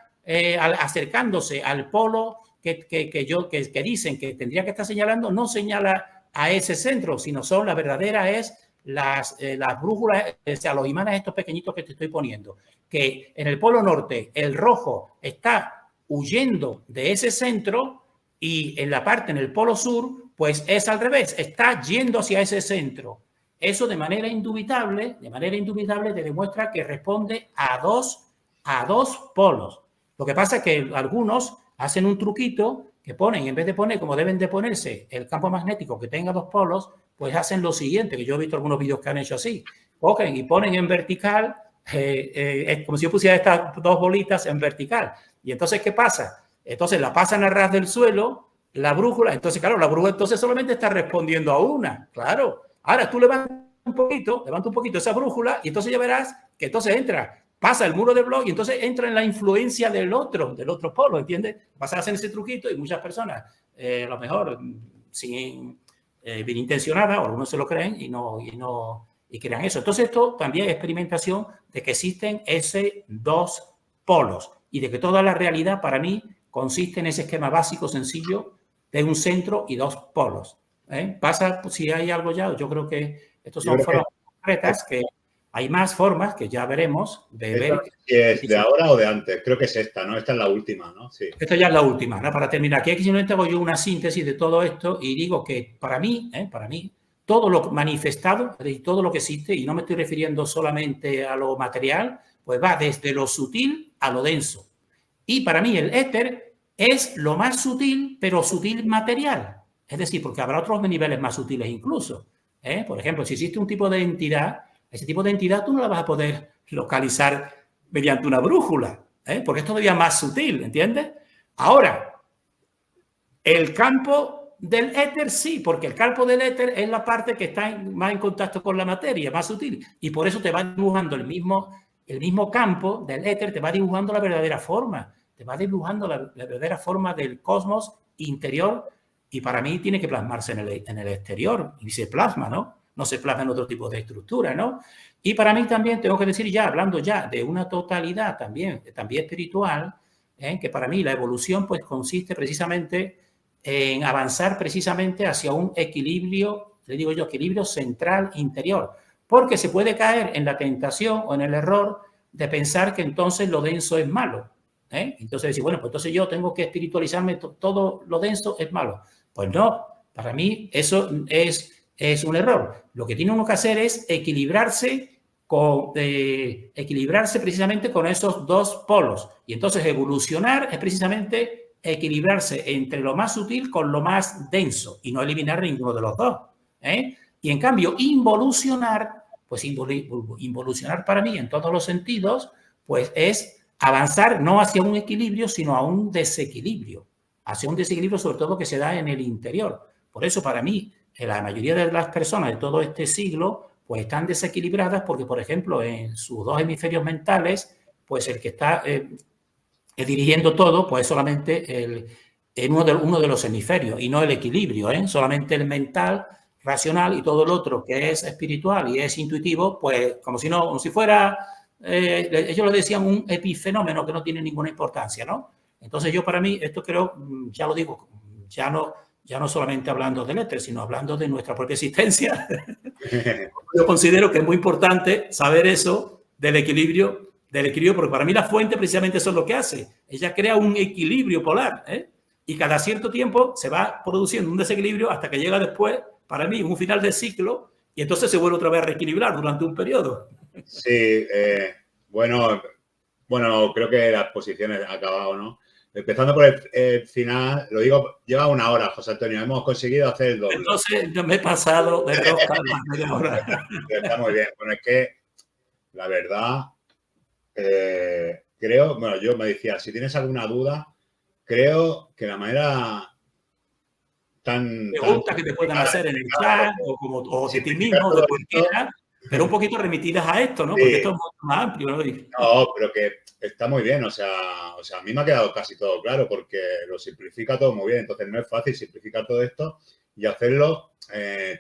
acercándose al polo que dicen que tendría que estar señalando, no señala a ese centro, sino son las verdaderas las brújulas, o sea, los imanes estos pequeñitos que te estoy poniendo, que en el polo norte el rojo está huyendo de ese centro, y en el polo sur, pues es al revés, está yendo hacia ese centro. Eso de manera indubitable te demuestra que responde a dos polos. Lo que pasa es que algunos hacen un truquito que ponen, en vez de poner como deben de ponerse el campo magnético que tenga dos polos, pues hacen lo siguiente, que yo he visto algunos vídeos que han hecho así. Cogen y ponen en vertical, como si yo pusiera estas dos bolitas en vertical. Y entonces, ¿qué pasa? Entonces la pasan a ras del suelo, la brújula. Entonces, claro, la brújula entonces solamente está respondiendo a una, claro. Ahora tú levanta un poquito esa brújula, y entonces ya verás que entonces entra pasa el muro de Bloch y entonces entra en la influencia del otro polo, ¿entiendes? Vas a hacer ese truquito y muchas personas, a lo mejor sin bien intencionadas, o algunos se lo creen y crean eso. Entonces esto también es experimentación de que existen esos dos polos y de que toda la realidad para mí consiste en ese esquema básico sencillo de un centro y dos polos. Pasa, si hay algo ya, yo creo que estos son formas concretas que hay más formas que ya veremos de ver. ¿Es de ahora o de antes? Creo que es esta, ¿no? Esta es la última, ¿no? Sí. Esta ya es la última, ¿no? Para terminar. Aquí simplemente hago yo una síntesis de todo esto y digo que para mí, todo lo manifestado, es decir, todo lo que existe, y no me estoy refiriendo solamente a lo material, pues va desde lo sutil a lo denso. Y para mí el éter es lo más sutil, pero sutil material. Es decir, porque habrá otros niveles más sutiles incluso. Por ejemplo, si existe un tipo de entidad, ese tipo de entidad tú no la vas a poder localizar mediante una brújula, porque es todavía más sutil, ¿entiendes? Ahora, el campo del éter sí, porque el campo del éter es la parte que está más en contacto con la materia, más sutil, y por eso te va dibujando el mismo campo del éter, te va dibujando la verdadera forma, te va dibujando la verdadera forma del cosmos interior, y para mí tiene que plasmarse en el exterior, y se plasma, ¿no? No se plasma en otro tipo de estructura, ¿no? Y para mí también tengo que decir ya, hablando ya de una totalidad también espiritual, que para mí la evolución pues consiste precisamente en avanzar precisamente hacia un equilibrio, le digo yo, equilibrio central interior, porque se puede caer en la tentación o en el error de pensar que entonces lo denso es malo. Entonces decir, bueno, pues entonces yo tengo que espiritualizarme, todo lo denso es malo. Pues no, para mí eso es un error. Lo que tiene uno que hacer es equilibrarse precisamente con esos dos polos. Y entonces evolucionar es precisamente equilibrarse entre lo más sutil con lo más denso y no eliminar ninguno de los dos. Y en cambio, involucionar, pues involucionar para mí en todos los sentidos, pues es avanzar no hacia un equilibrio, sino a un desequilibrio. Hacia un desequilibrio sobre todo que se da en el interior. Por eso para mí, la mayoría de las personas de todo este siglo pues están desequilibradas porque, por ejemplo, en sus dos hemisferios mentales, pues el que está dirigiendo todo, pues solamente uno de los hemisferios y no el equilibrio, solamente el mental, racional y todo el otro que es espiritual y es intuitivo, pues como si fuera, ellos lo decían, un epifenómeno que no tiene ninguna importancia, ¿no? Entonces yo para mí, esto creo, ya lo digo, ya no solamente hablando del éter, sino hablando de nuestra propia existencia. Yo considero que es muy importante saber eso del equilibrio, porque para mí la fuente precisamente eso es lo que hace. Ella crea un equilibrio polar, y cada cierto tiempo se va produciendo un desequilibrio hasta que llega después, para mí, un final de ciclo, y entonces se vuelve otra vez a reequilibrar durante un periodo. Sí, bueno, creo que las posiciones han acabado, ¿no? Empezando por el final, lo digo, lleva una hora, José Antonio, hemos conseguido hacer el doble. Entonces yo me he pasado de rosca más media hora. Está muy bien. Bueno, es que la verdad, creo, bueno, yo me decía, si tienes alguna duda, creo que la manera preguntas que te puedan hacer en el chat o de ti mismo, de cualquiera, pero un poquito remitidas a esto, ¿no? Porque sí, esto es mucho más amplio, ¿no? No, pero que está muy bien, o sea, a mí me ha quedado casi todo claro porque lo simplifica todo muy bien, entonces no es fácil simplificar todo esto y hacerlo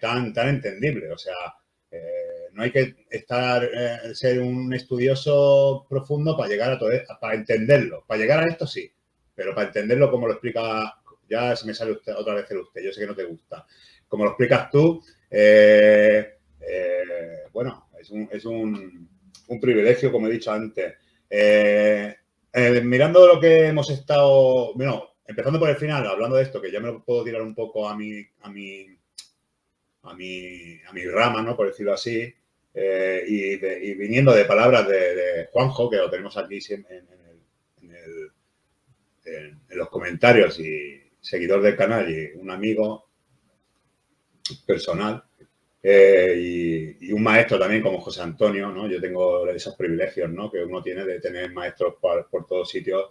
tan entendible, o sea, no hay que ser un estudioso profundo para llegar a todo, para entenderlo, para llegar a esto sí, pero para entenderlo como lo explica, ya se me sale otra vez el usted, yo sé que no te gusta, como lo explicas tú, bueno, es un privilegio, como he dicho antes. Mirando lo que hemos estado, bueno, empezando por el final, hablando de esto, que ya me lo puedo tirar un poco a mi rama, ¿no? Por decirlo así, y viniendo de palabras de Juanjo, que lo tenemos aquí en los comentarios y seguidor del canal y un amigo personal. Y un maestro también como José Antonio, ¿no? Yo tengo esos privilegios, ¿no? Que uno tiene de tener maestros por todos sitios.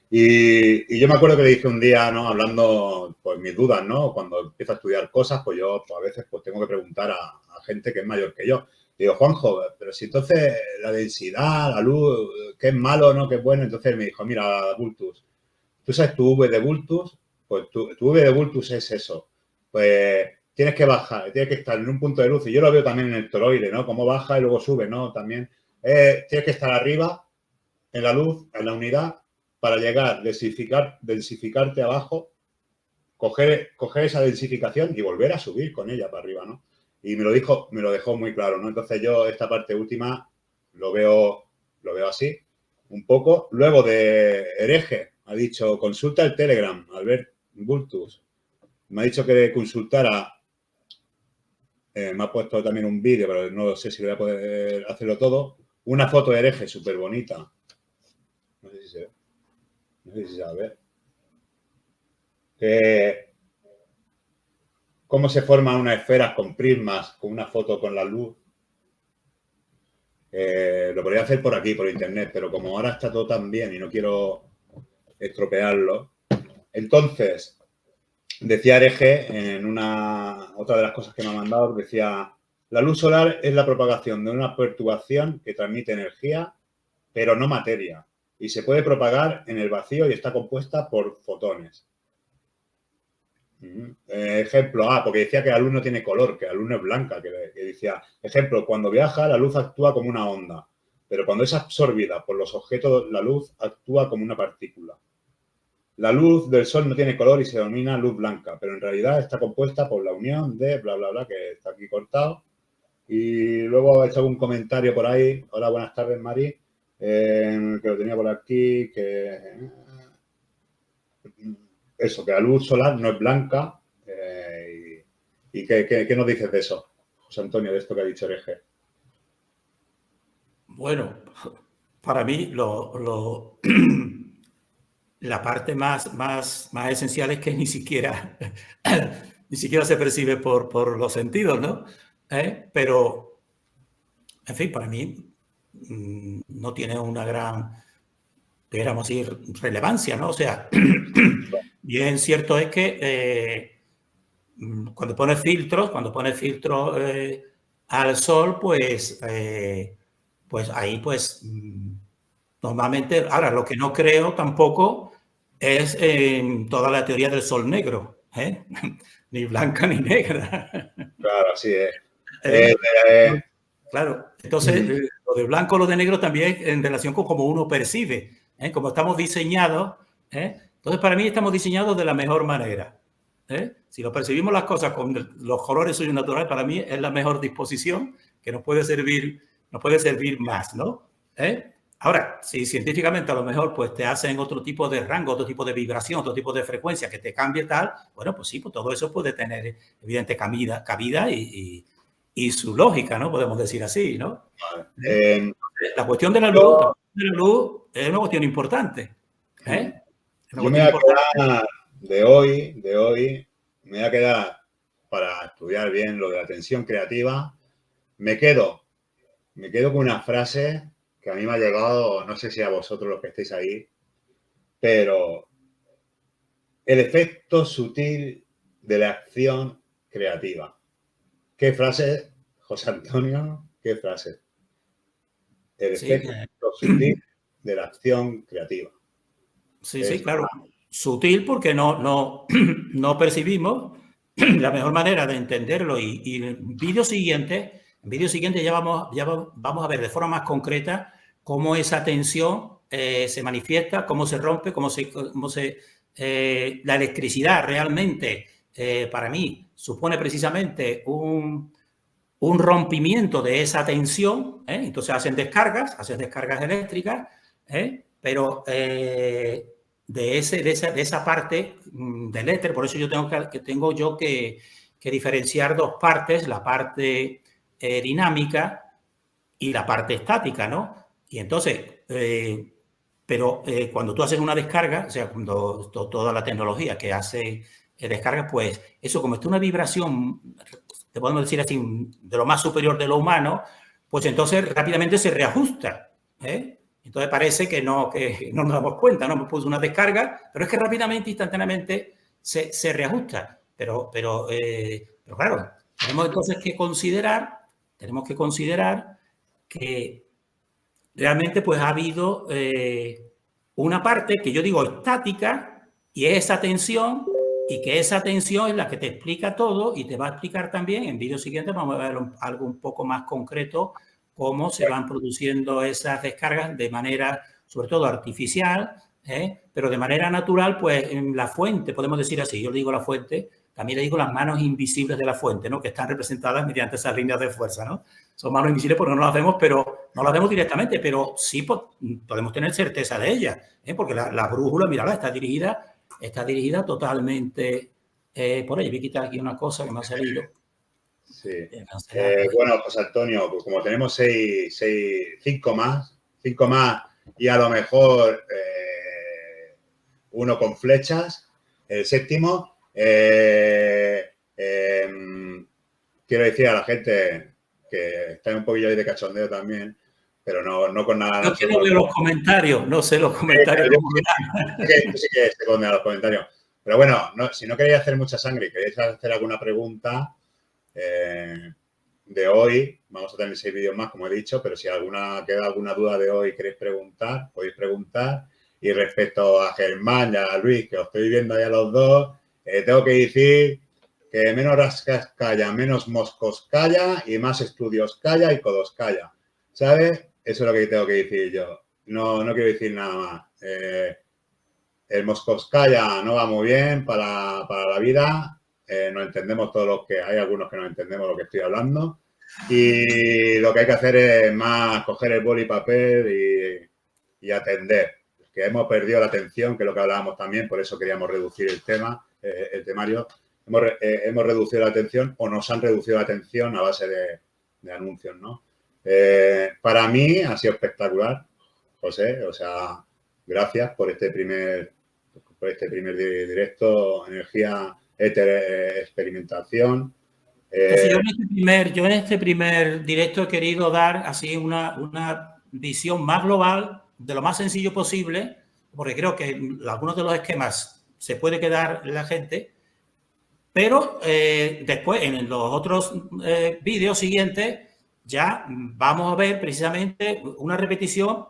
Y yo me acuerdo que le dije un día, ¿no? Hablando, pues, mis dudas, ¿no? Cuando empiezo a estudiar cosas, pues yo pues, a veces pues tengo que preguntar a gente que es mayor que yo. Digo, Juanjo, pero si entonces la densidad, la luz, qué es malo, ¿no? Qué es bueno. Entonces me dijo, mira, Bultus, tú sabes tu V de Bultus, pues tu V de Bultus es eso. Pues tienes que bajar, tienes que estar en un punto de luz. Y yo lo veo también en el toroide, ¿no? Cómo baja y luego sube, ¿no? También tienes que estar arriba en la luz, en la unidad, para llegar, densificarte abajo, coger esa densificación y volver a subir con ella para arriba, ¿no? Y me lo dejó muy claro, ¿no? Entonces yo esta parte última lo veo así, un poco. Luego de hereje, ha dicho, consulta el Telegram, Albert Bultus. Me ha dicho que consultara, me ha puesto también un vídeo, pero no sé si voy a poder hacerlo todo. Una foto de hereje súper bonita. No sé si se ve. No sé si se va a ver. Cómo se forman unas esferas con prismas, con una foto con la luz. Lo podría hacer por aquí, por internet, pero como ahora está todo tan bien y no quiero estropearlo. Entonces, decía Hereje en otra de las cosas que me ha mandado, decía, la luz solar es la propagación de una perturbación que transmite energía, pero no materia, y se puede propagar en el vacío y está compuesta por fotones. Ejemplo, porque decía que la luz no tiene color, que la luz no es blanca, que decía, ejemplo, cuando viaja la luz actúa como una onda, pero cuando es absorbida por los objetos, la luz actúa como una partícula. La luz del sol no tiene color y se denomina luz blanca, pero en realidad está compuesta por la unión de bla, bla, bla, que está aquí cortado. Y luego ha hecho algún comentario por ahí. Hola, buenas tardes, Mari. Que lo tenía por aquí, que eso, que la luz solar no es blanca. ¿Y qué nos dices de eso, José Antonio, de esto que ha dicho Hereje? Bueno, para mí la parte más esencial es que ni siquiera se percibe por los sentidos, ¿no? Pero, en fin, para mí no tiene una gran, digamos decir, relevancia, ¿no? O sea, bien cierto es que cuando pones filtros al sol, pues ahí, pues, normalmente, ahora, lo que no creo tampoco es en toda la teoría del sol negro, ni blanca ni negra. Claro, así es. Claro, entonces lo de blanco, lo de negro también en relación con cómo uno percibe, como estamos diseñados. Entonces, para mí estamos diseñados de la mejor manera. Si lo percibimos las cosas con los colores suyos naturales, para mí es la mejor disposición que nos puede servir más, ¿no? Ahora, si científicamente a lo mejor pues te hacen otro tipo de rango, otro tipo de vibración, otro tipo de frecuencia que te cambie tal, bueno, pues sí, pues todo eso puede tener evidente cabida y su lógica, ¿no? Podemos decir así, ¿no? La cuestión de la luz es una cuestión importante. Yo me voy a quedar de hoy, me voy a quedar para estudiar bien lo de la tensión creativa. Me quedo con una frase que a mí me ha llegado, no sé si a vosotros los que estáis ahí, pero el efecto sutil de la acción creativa. ¿Qué frase, José Antonio? ¿Qué frase? El efecto sutil de la acción creativa. Sí, claro. Sutil porque no percibimos la mejor manera de entenderlo. Y en el vídeo siguiente ya vamos a ver de forma más concreta cómo esa tensión se manifiesta, cómo se rompe, la electricidad realmente, para mí, supone precisamente un rompimiento de esa tensión. Entonces hacen descargas eléctricas, pero de esa parte del éter. Por eso yo tengo que diferenciar dos partes, la parte dinámica y la parte estática, ¿no? Y entonces, pero cuando tú haces una descarga, o sea, cuando toda la tecnología que hace descarga, pues eso, como está una vibración, te podemos decir así, de lo más superior de lo humano, pues entonces rápidamente se reajusta. Entonces parece que no nos damos cuenta, ¿no? Me puse una descarga, pero es que rápidamente, instantáneamente, se reajusta. Pero claro, tenemos entonces que considerar tenemos que considerar que realmente pues ha habido una parte que yo digo estática, y es esa tensión, y que esa tensión es la que te explica todo y te va a explicar también, en vídeos siguientes vamos a ver algo un poco más concreto, cómo se van produciendo esas descargas de manera, sobre todo artificial, pero de manera natural, pues en la fuente, podemos decir así, yo le digo la fuente, también le digo las manos invisibles de la fuente, ¿no? Que están representadas mediante esas líneas de fuerza, ¿no? Son manos invisibles porque no las vemos, pero no las vemos directamente, pero sí podemos tener certeza de ellas, porque la brújula, mírala, está dirigida totalmente por ahí. Voy a quitar aquí una cosa que me ha salido. Sí. Bueno, José Antonio, pues como tenemos cinco más y a lo mejor uno con flechas, el séptimo, quiero decir a la gente que está un poquillo ahí de cachondeo también, pero no con nada. Yo quiero ver los comentarios, no sé los comentarios. Yo sí que estoy con los comentarios. Pero bueno, si no queréis hacer mucha sangre y queréis hacer alguna pregunta de hoy, vamos a tener 6 vídeos más, como he dicho, pero si queda alguna duda de hoy y queréis preguntar, podéis preguntar. Y respecto a Germán y a Luis, que os estoy viendo ahí a los dos, tengo que decir que menos rascas calla, menos moscos calla y más estudios calla y codos calla. ¿Sabes? Eso es lo que tengo que decir yo. No quiero decir nada más. El Moscovskaya no va muy bien para la vida. No entendemos todos los que hay, algunos que no entendemos lo que estoy hablando. Y lo que hay que hacer es más coger el boli y papel y atender. Que hemos perdido la atención, que es lo que hablábamos también, por eso queríamos reducir el temario. Hemos reducido la atención o nos han reducido la atención a base de anuncios, ¿no? Para mí ha sido espectacular, José. O sea, gracias por este primer directo, energía, éter, experimentación. Yo en este primer directo he querido dar así una visión más global, de lo más sencillo posible, porque creo que algunos de los esquemas se puede quedar la gente, pero después en los otros vídeos siguientes ya vamos a ver precisamente una repetición,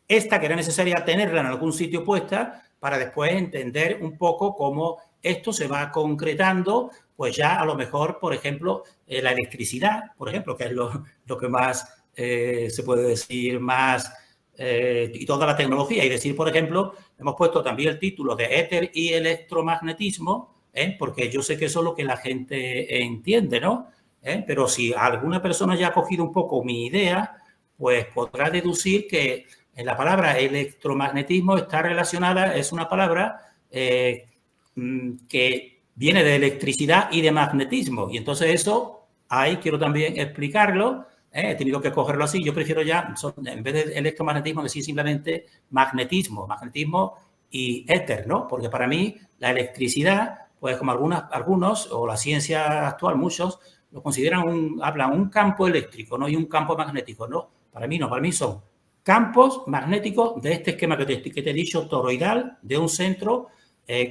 esta que era necesaria tenerla en algún sitio puesta, para después entender un poco cómo esto se va concretando, pues ya a lo mejor, por ejemplo, la electricidad, por ejemplo, que es lo que más se puede decir más, y toda la tecnología. Y decir, por ejemplo, hemos puesto también el título de éter y electromagnetismo, porque yo sé que eso es lo que la gente entiende, ¿no? Pero si alguna persona ya ha cogido un poco mi idea, pues podrá deducir que en la palabra electromagnetismo está relacionada, es una palabra que viene de electricidad y de magnetismo. Y entonces eso, ahí quiero también explicarlo. He tenido que cogerlo así. Yo prefiero ya, en vez de electromagnetismo, decir simplemente magnetismo y éter, ¿no? Porque para mí la electricidad, pues como algunos, o la ciencia actual, muchos, lo consideran hablan un campo eléctrico, ¿no? Y un campo magnético, ¿no? Para mí no, para mí son campos magnéticos de este esquema que te he dicho, toroidal, de un centro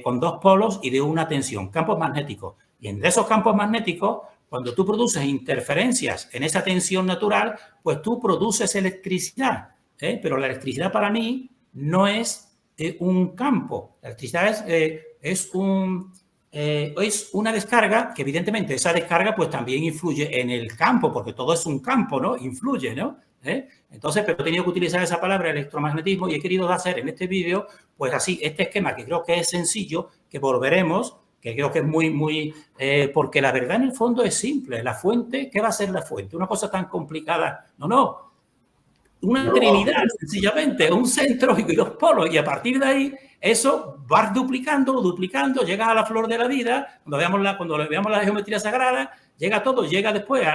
con 2 polos y de una tensión, campos magnéticos. Y en esos campos magnéticos, cuando tú produces interferencias en esa tensión natural, pues tú produces electricidad. Pero la electricidad para mí no es un campo. La electricidad es una descarga que evidentemente esa descarga pues también influye en el campo, porque todo es un campo, ¿no? Influye, ¿no? Entonces, pero he tenido que utilizar esa palabra electromagnetismo y he querido hacer en este vídeo, pues así, este esquema que creo que es sencillo, que volveremos, que creo que es muy, porque la verdad en el fondo es simple. La fuente, ¿qué va a ser la fuente? Una cosa tan complicada. No. Una trinidad, sencillamente, un centro y 2 polos. Y a partir de ahí, eso vas duplicando, llegas a la flor de la vida. Cuando veamos la geometría sagrada, llega todo, llega después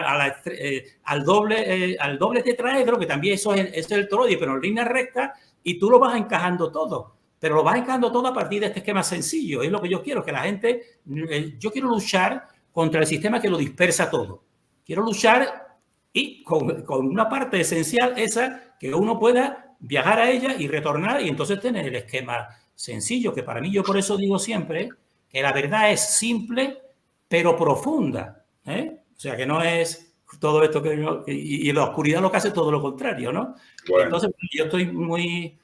al doble tetraedro, que también eso es el toroide, pero en línea recta, y tú lo vas encajando todo. Pero lo vas encajando todo a partir de este esquema sencillo. Es lo que yo quiero, que la gente... Yo quiero luchar contra el sistema que lo dispersa todo. Quiero luchar y con una parte esencial esa, que uno pueda viajar a ella y retornar y entonces tener el esquema sencillo, que para mí, yo por eso digo siempre que la verdad es simple pero profunda. O sea, que no es todo esto y la oscuridad lo que hace todo lo contrario, ¿no? Bueno. Entonces, yo estoy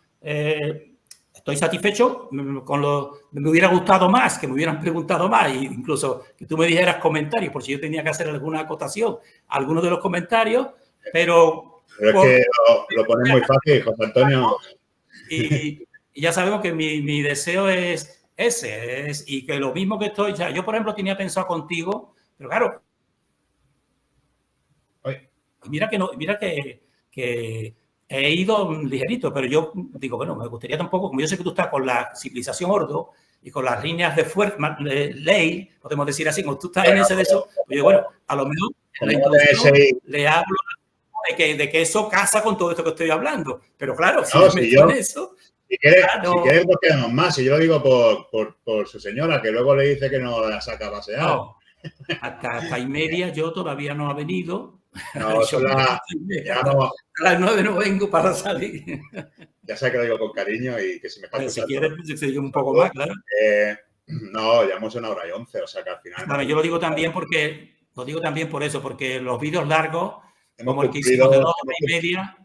estoy satisfecho con me hubiera gustado más, que me hubieran preguntado más, e incluso que tú me dijeras comentarios, por si yo tenía que hacer alguna acotación a algunos de los comentarios, pero es que lo pones muy fácil, José Antonio. Y ya sabemos que mi deseo es ese, y que lo mismo que estoy, yo por ejemplo tenía pensado contigo, pero claro, mira que he ido ligerito, pero yo digo, bueno, me gustaría tampoco, como yo sé que tú estás con la civilización Ordo y con las líneas de ley, podemos decir así, como tú estás en ese de eso, pues yo, bueno, a lo mejor en la introducción le hablo de que eso casa con todo esto que estoy hablando, pero claro, si me meto en eso... Si quieres, nos quedamos más. Si yo lo digo por su señora, que luego le dice que no la saca a pasear. No, hasta y media yo todavía no ha venido. No, a las 9 no vengo para salir. Ya sé que lo digo con cariño y que si me falta. Si quieres, seguir un poco más, claro. No, llevamos 1h11, o sea que al final. Bueno, yo lo digo también por eso, porque los vídeos largos, como el que hicimos de 2 horas y media.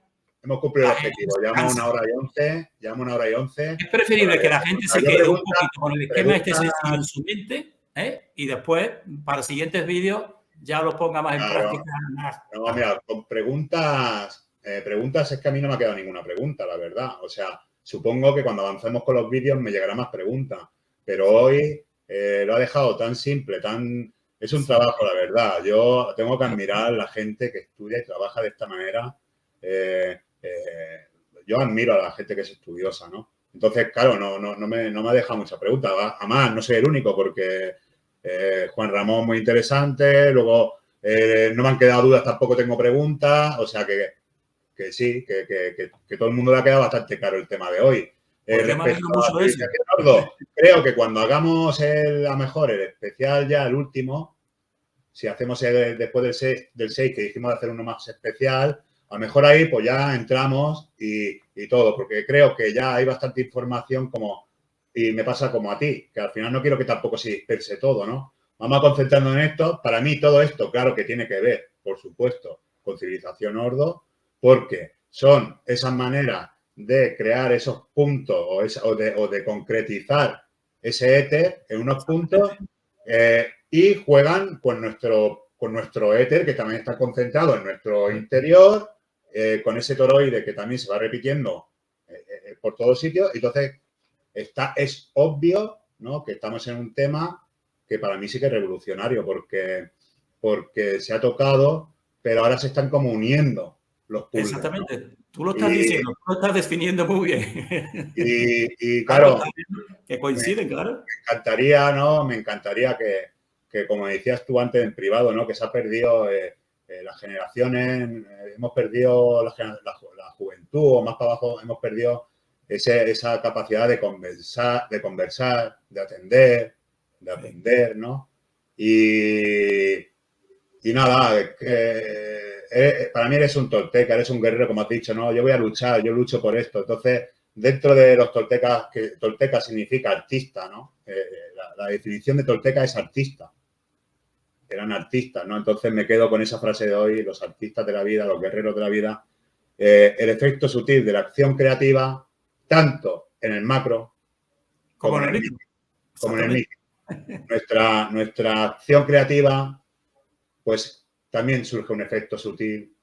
Hemos cumplido el objetivo. Llevamos 1h11. Es preferible que la gente se quede un poquito con el esquema este sencillo en su mente, y después, para siguientes vídeos, ya lo ponga más en práctica. No, mira, con preguntas es que a mí no me ha quedado ninguna pregunta, la verdad. O sea, supongo que cuando avancemos con los vídeos me llegará más preguntas. Pero hoy lo ha dejado tan simple, es un trabajo, la verdad. Yo tengo que admirar a la gente que estudia y trabaja de esta manera. Yo admiro a la gente que es estudiosa, ¿no? Entonces, claro, no me ha dejado mucha pregunta. Además, no soy el único porque Juan Ramón muy interesante, luego no me han quedado dudas, tampoco tengo preguntas, o sea que sí, que todo el mundo le ha quedado bastante claro el tema de hoy. Creo que cuando hagamos a lo mejor el especial ya, el último, si hacemos después del 6 que dijimos de hacer uno más especial, a lo mejor ahí pues ya entramos y todo, porque creo que ya hay bastante información y me pasa como a ti, que al final no quiero que tampoco se disperse todo, ¿no? Vamos a concentrarnos en esto. Para mí todo esto, claro que tiene que ver, por supuesto, con civilización Ordo, porque son esas maneras de crear esos puntos o de concretizar ese éter en unos puntos y juegan con nuestro éter, que también está concentrado en nuestro interior, con ese toroide que también se va repitiendo por todos sitios. Entonces, es obvio, ¿no?, que estamos en un tema que para mí sí que es revolucionario, porque se ha tocado, pero ahora se están como uniendo los puntos. Exactamente. ¿No? Tú lo estás diciendo, tú lo estás definiendo muy bien. Y claro, que coinciden, claro. Me encantaría que, como decías tú antes en privado, ¿no?, que se ha perdido las generaciones, hemos perdido la juventud, o más para abajo, hemos perdido esa capacidad de conversar, de atender, de aprender, ¿no? Y nada, para mí eres un tolteca, eres un guerrero, como has dicho, ¿no? Yo voy a luchar, yo lucho por esto. Entonces, dentro de los toltecas, que tolteca significa artista, ¿no? La definición de tolteca es artista. Eran artistas, ¿no? Entonces me quedo con esa frase de hoy, los artistas de la vida, los guerreros de la vida. El efecto sutil de la acción creativa, tanto en el macro como en el micro. Nuestra acción creativa, pues también surge un efecto sutil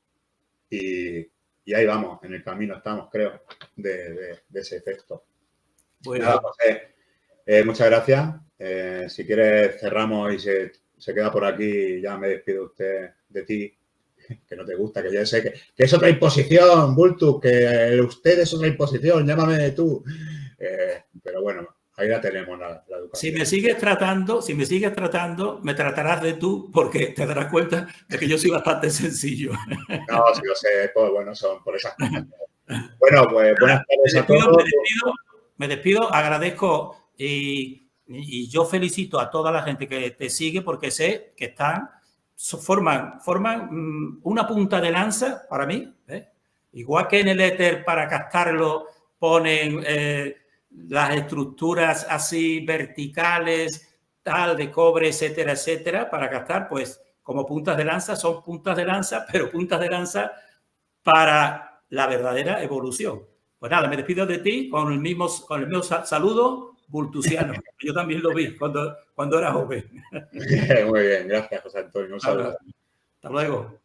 y ahí vamos, en el camino estamos, creo, de ese efecto. Bueno. Nada, pues, muchas gracias. Si quieres cerramos y se queda por aquí, ya me despido usted de ti, que no te gusta, que yo sé que es otra imposición, Bultus, que usted es otra imposición, llámame tú. Pero bueno, ahí la tenemos, la educación. Si me sigues tratando, me tratarás de tú, porque te darás cuenta de que yo soy bastante sencillo. No, sí lo sé, pues bueno, son por esas cosas. Bueno, pues buenas tardes a todos. Me despido, agradezco y yo felicito a toda la gente que te sigue, porque sé que forman una punta de lanza para mí, igual que en el éter para captarlo ponen las estructuras así verticales, tal, de cobre, etcétera, etcétera, para captar, pues como puntas de lanza, son puntas de lanza, pero puntas de lanza para la verdadera evolución. Pues nada, me despido de ti con el mismo saludo bultusiano. Yo también lo vi cuando era joven. Muy bien, gracias, José Antonio. Un saludo. Hasta luego.